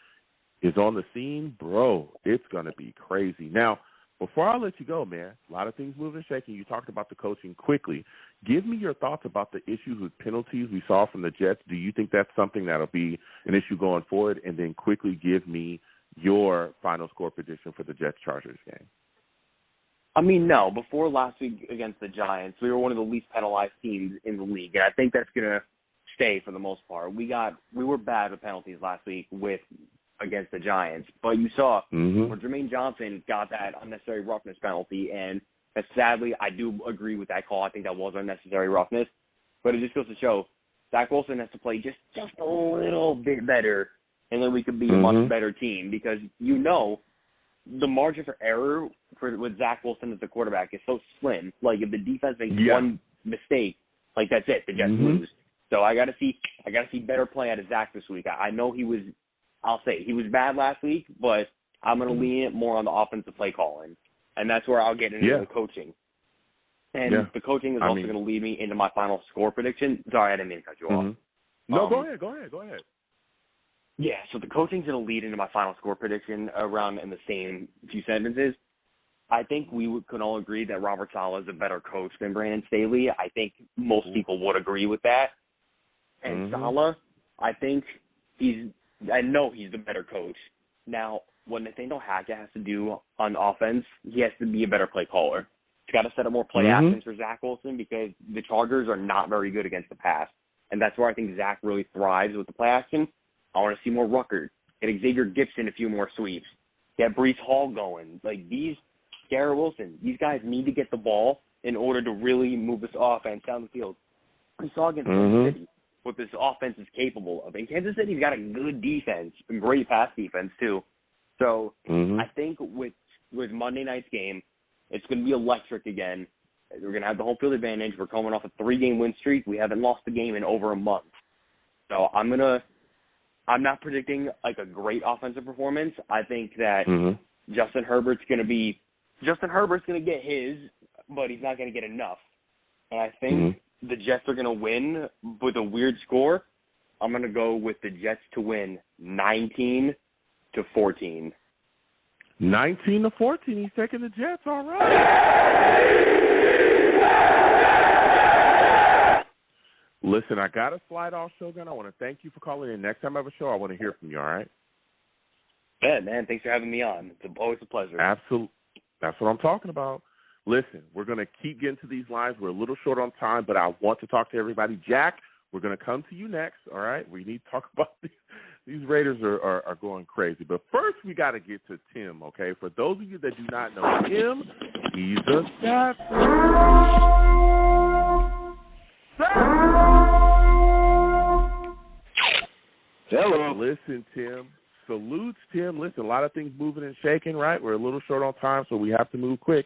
is on the scene, bro, it's going to be crazy. Now, before I let you go, man, a lot of things moving and shaking. You talked about the coaching quickly. Give me your thoughts about the issues with penalties we saw from the Jets. Do you think that's something that'll be an issue going forward? And then quickly give me your final score prediction for the Jets-Chargers game. I mean, no. Before last week against the Giants, we were one of the least penalized teams in the league, and I think that's going to stay for the most part. We were bad with penalties last week against the Giants, but you saw when Jermaine Johnson got that unnecessary roughness penalty, and sadly, I do agree with that call. I think that was unnecessary roughness, but it just goes to show Zach Wilson has to play just a little bit better, and then we could be a much better team because the margin for error with Zach Wilson as the quarterback is so slim. Like if the defense makes one mistake, like that's it, the Jets lose. So I got to see better play out of Zach this week. I know he was bad last week, but I'm going to lean it more on the offensive play calling, and that's where I'll get into the coaching. And the coaching is also going to lead me into my final score prediction. Sorry, I didn't mean to cut you off. No, go ahead. Yeah, so the coaching's going to lead into my final score prediction around in the same few sentences. I think we can all agree that Robert Saleh is a better coach than Brandon Staley. I think most people would agree with that. And Saleh, I know he's the better coach. Now, what Nathaniel Hackett has to do on offense, he has to be a better play caller. He's got to set up more play actions for Zach Wilson because the Chargers are not very good against the pass. And that's where I think Zach really thrives with the play action. I want to see more Ruckert. Get Xavier Gibson a few more sweeps. Get Breece Hall going. Garrett Wilson, these guys need to get the ball in order to really move this offense down the field. We saw against Kansas City what this offense is capable of. And Kansas City's got a good defense, a great pass defense too. So I think with Monday night's game, it's going to be electric again. We're going to have the home field advantage. We're coming off a 3-game win streak. We haven't lost a game in over a month. So I'm not predicting a great offensive performance. I think that Justin Herbert's going to get his, but he's not going to get enough. And I think the Jets are going to win with a weird score. I'm going to go with the Jets to win 19-14. 19-14. He's taking the Jets. All right. Listen, I got to slide off, Shogun. I want to thank you for calling in. Next time I have a show, I want to hear from you, all right? Yeah, man. Thanks for having me on. It's always a pleasure. Absolutely. That's what I'm talking about. Listen, we're going to keep getting to these lines. We're a little short on time, but I want to talk to everybody. Jack, we're going to come to you next, all right? We need to talk about these Raiders are going crazy. But first, we got to get to Tim, okay? For those of you that do not know Tim, he's a staffer. Hello. Listen, Tim. Salutes, Tim. Listen, a lot of things moving and shaking, right? We're a little short on time, so we have to move quick.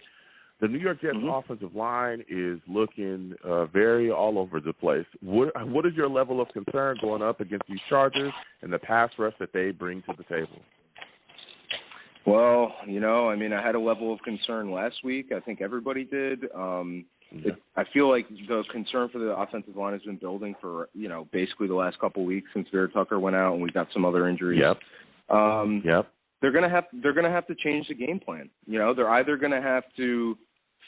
The New York Jets offensive line is looking very all over the place. What is your level of concern going up against these Chargers and the pass rush that they bring to the table? Well, I had a level of concern last week. I think everybody did. I feel like the concern for the offensive line has been building for, basically the last couple of weeks since Vera Tucker went out and we got some other injuries. Yep. They're gonna have to change the game plan. They're either gonna have to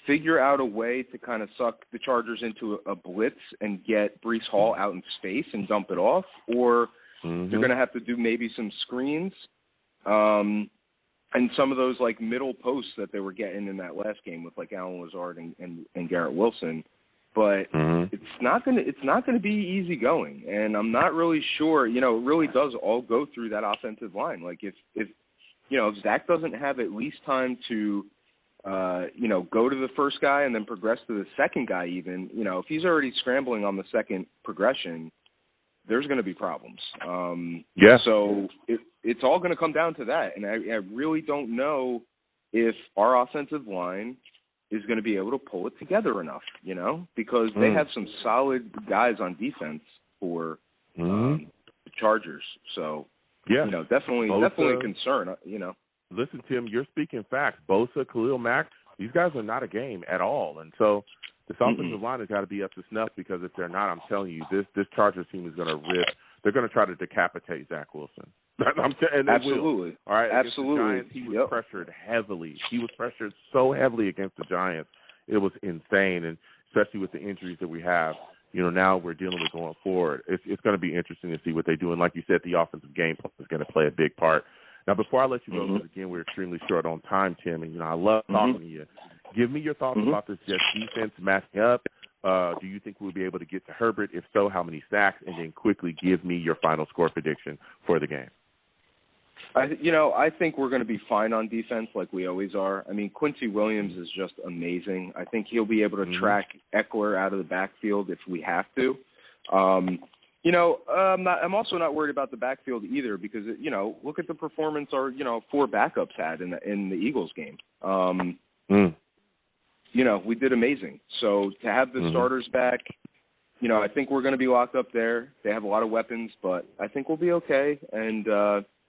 figure out a way to kind of suck the Chargers into a blitz and get Breece Hall out in space and dump it off, or they're gonna have to do maybe some screens. And some of those like middle posts that they were getting in that last game with like Alan Lazard and Garrett Wilson, but it's not gonna be easy going. And I'm not really sure. It really does all go through that offensive line. Like if Zach doesn't have at least time to go to the first guy and then progress to the second guy, even if he's already scrambling on the second progression, there's going to be problems. So it's all going to come down to that. And I really don't know if our offensive line is going to be able to pull it together enough, because they have some solid guys on defense for the Chargers. So, definitely a concern, Listen, Tim, you're speaking facts. Bosa, Khalil Mack, these guys are not a game at all. And so this offensive line has got to be up to snuff, because if they're not, I'm telling you, this Chargers team is going to rip. They're going to try to decapitate Zach Wilson. Absolutely. All right. Absolutely. The Giants, he was pressured heavily. He was pressured so heavily against the Giants. It was insane, and especially with the injuries that we have. Now we're dealing with going forward. It's going to be interesting to see what they do. And like you said, the offensive game is going to play a big part. Now, before I let you go, because again, we're extremely short on time, Tim, and I love talking to you. Give me your thoughts about this Jets defense matching up. Do you think we'll be able to get to Herbert? If so, how many sacks? And then quickly give me your final score prediction for the game. I think we're going to be fine on defense like we always are. I mean, Quincy Williams is just amazing. I think he'll be able to track Eckler out of the backfield if we have to. I'm also not worried about the backfield either, because, look at the performance our, 4 backups had in the Eagles game. We did amazing. So to have the starters back, I think we're going to be locked up there. They have a lot of weapons, but I think we'll be okay. And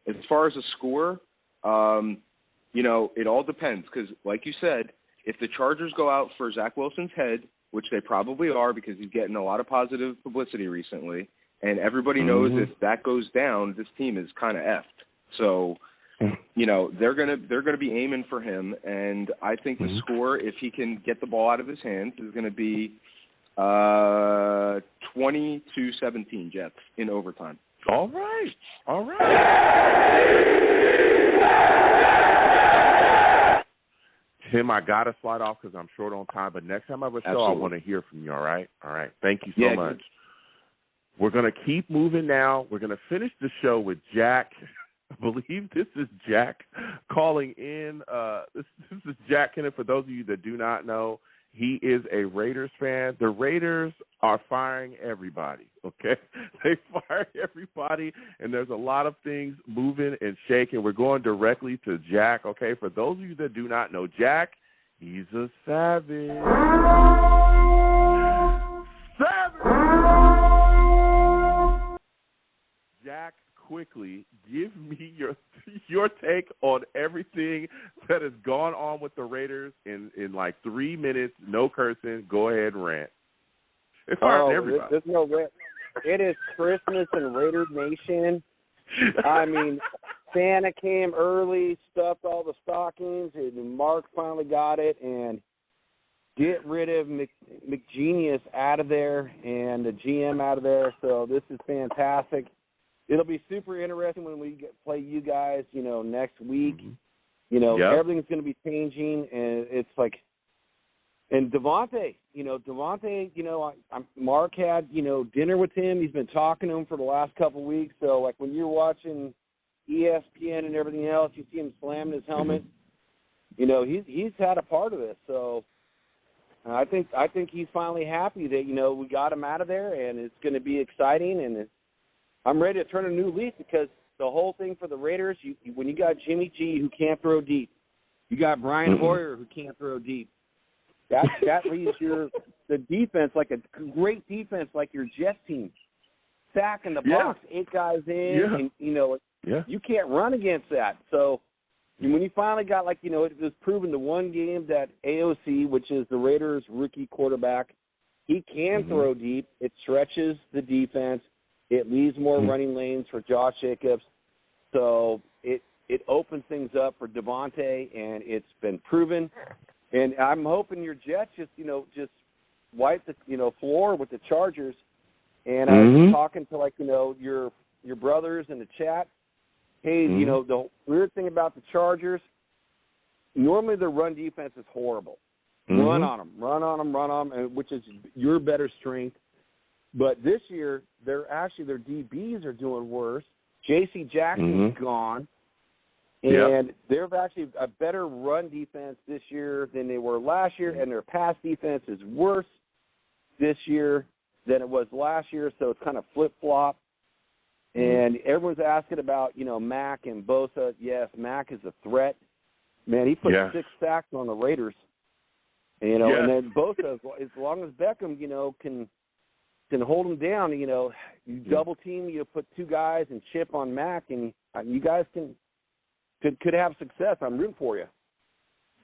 as far as a score, it all depends, because like you said, if the Chargers go out for Zach Wilson's head, which they probably are because he's getting a lot of positive publicity recently, and everybody knows if that goes down, this team is kind of effed. So, they're gonna be aiming for him, and I think the score, if he can get the ball out of his hands, is going to be 20-17 Jets in overtime. All right. Tim, I got to slide off because I'm short on time, but next time I have a show, I want to hear from you, all right? All right. Thank you so much. Good. We're going to keep moving now. We're going to finish the show with Jack. I believe this is Jack calling in. This is Jack Kenneth. For those of you that do not know, he is a Raiders fan. The Raiders are firing everybody, okay? They fire everybody, and there's a lot of things moving and shaking. We're going directly to Jack, okay? For those of you that do not know Jack, he's a savage. Jack, quickly, give me your take on everything that has gone on with the Raiders in like 3 minutes. No cursing. Go ahead and rant. It's hard everybody. There's no rant. It is Christmas in Raider Nation. I mean, Santa came early, stuffed all the stockings, and Mark finally got it, and get rid of McGenius out of there and the GM out of there. So this is fantastic. It'll be super interesting when we play you guys, next week. Everything's going to be changing, and it's like, and Devontae, Mark had, dinner with him. He's been talking to him for the last couple of weeks. So, like, when you're watching ESPN and everything else, you see him slamming his helmet. He's had a part of this. So, I think he's finally happy that, we got him out of there, and it's going to be exciting, and I'm ready to turn a new leaf, because the whole thing for the Raiders, when you got Jimmy G, who can't throw deep, you got Brian Hoyer, who can't throw deep, that leaves the defense like a great defense, like your Jets team. Sack in the box, 8 guys in, and, you can't run against that. So when you finally got, like, you know, it was proven the one game that AOC, which is the Raiders' rookie quarterback, he can throw deep. It stretches the defense. It leaves more running lanes for Josh Jacobs. So it opens things up for Devontae, and it's been proven. And I'm hoping your Jets just wipe the, floor with the Chargers. And I was talking to, like, your brothers in the chat. Hey, the weird thing about the Chargers, normally their run defense is horrible. Run on them, which is your better strength. But this year, their DBs are doing worse. J.C. Jackson's gone. And they're actually a better run defense this year than they were last year, and their pass defense is worse this year than it was last year, so it's kind of flip-flop. And everyone's asking about, Mack and Bosa. Yes, Mack is a threat. Man, he put 6 sacks on the Raiders. And then Bosa, as long as Beckham, can hold him down, you double team, you put 2 guys and chip on Mack, and you guys could have success. I'm rooting for you.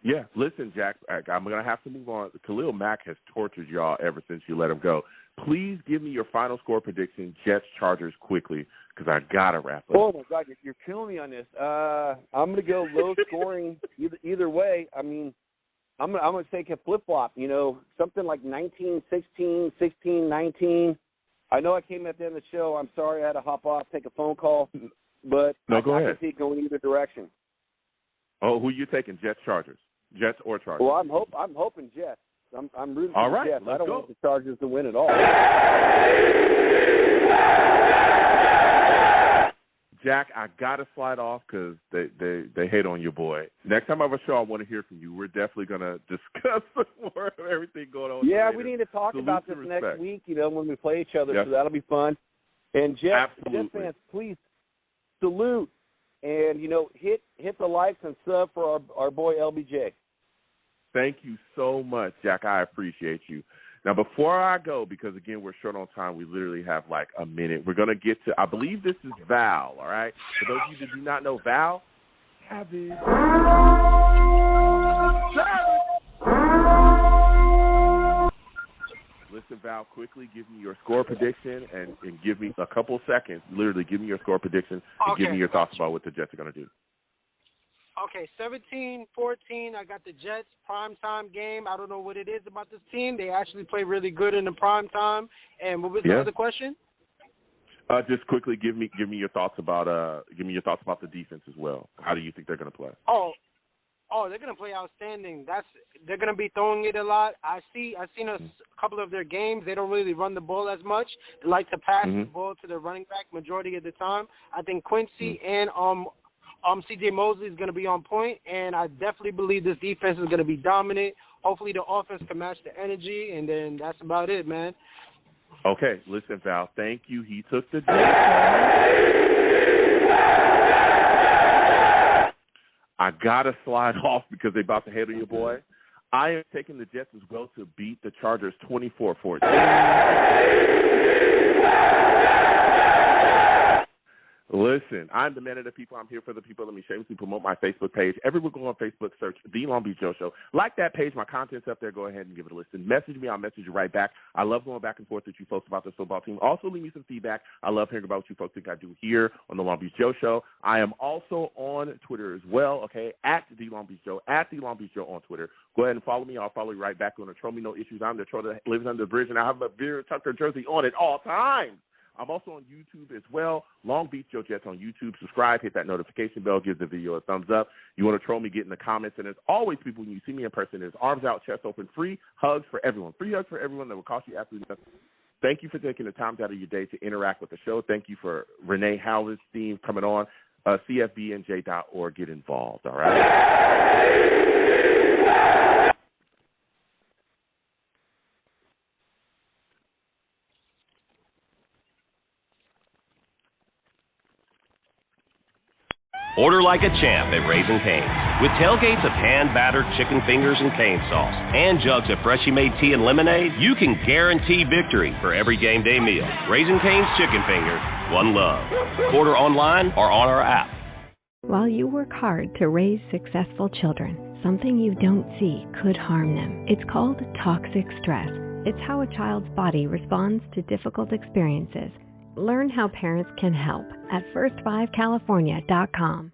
Yeah, listen, Jack, I'm going to have to move on. Khalil Mack has tortured y'all ever since you let him go. Please give me your final score prediction, Jets-Chargers, quickly, because I got to wrap up. Oh, my God, you're killing me on this. I'm going to go low scoring either way. I mean, I'm going to take a flip-flop, something like 19-16, 16-19. I know I came at the end of the show. I'm sorry I had to hop off, take a phone call, but no, go ahead. I can see it going either direction. Oh, who are you taking, Jets-Chargers? Jets or Chargers? Well, I'm hoping Jets. I'm rooting for the Jets. I don't want the Chargers to win at all. Jack, I got to slide off because they hate on your boy. Next time I have a show, I want to hear from you. We're definitely going to discuss more of everything going on. Yeah, we need to talk about this next week, when we play each other, so that'll be fun. And Jet fans, please salute and, hit the likes and sub for our boy LBJ. Thank you so much, Jack. I appreciate you. Now, before I go, because, again, we're short on time, we literally have like a minute. We're going to get to, I believe this is Val, all right? For those of you that do not know Val, Savage. Listen, Val, quickly give me your score prediction and give me a couple seconds. Literally, give me your score prediction and give me your thoughts about what the Jets are going to do. Okay, 17-14, I got the Jets primetime game. I don't know what it is about this team. They actually play really good in the primetime. And what was the other question? Just quickly give me your thoughts about the defense as well. How do you think they're going to play? Oh, they're going to play outstanding. They're going to be throwing it a lot. I've seen a couple of their games. They don't really run the ball as much. They like to pass the ball to the running back majority of the time. I think Quincy and C.J. Mosley is going to be on point, and I definitely believe this defense is going to be dominant. Hopefully the offense can match the energy, and then that's about it, man. Okay, listen, Val, thank you. He took the Jets. I got to slide off because they're about to handle your boy. I am taking the Jets as well to beat the Chargers 24-14. Listen, I'm the man of the people. I'm here for the people. Let me shamelessly promote my Facebook page. Everyone go on Facebook, search The Long Beach Joe Show. Like that page. My content's up there. Go ahead and give it a listen. Message me. I'll message you right back. I love going back and forth with you folks about the football team. Also, leave me some feedback. I love hearing about what you folks think I do here on The Long Beach Joe Show. I am also on Twitter as well, okay, at The Long Beach Joe, at The Long Beach Joe on Twitter. Go ahead and follow me. I'll follow you right back. On the Troll Me No Issues. I'm the troll that lives under the bridge, and I have a Vera Tucker jersey on at all times. I'm also on YouTube as well. Long Beach Joe Jets on YouTube. Subscribe, hit that notification bell, give the video a thumbs up. You want to troll me, get in the comments. And as always, people, when you see me in person, there's arms out, chest open, free hugs for everyone. Free hugs for everyone that will cost you absolutely nothing. Thank you for taking the time out of your day to interact with the show. Thank you for Renee Howard's team coming on. CFBNJ.org. Get involved, all right? Order like a champ at Raising Cane's. With tailgates of hand-battered chicken fingers and cane sauce and jugs of freshly made tea and lemonade, you can guarantee victory for every game day meal. Raising Cane's Chicken Fingers, one love. Order online or on our app. While you work hard to raise successful children, something you don't see could harm them. It's called toxic stress. It's how a child's body responds to difficult experiences. Learn how parents can help at first5california.com.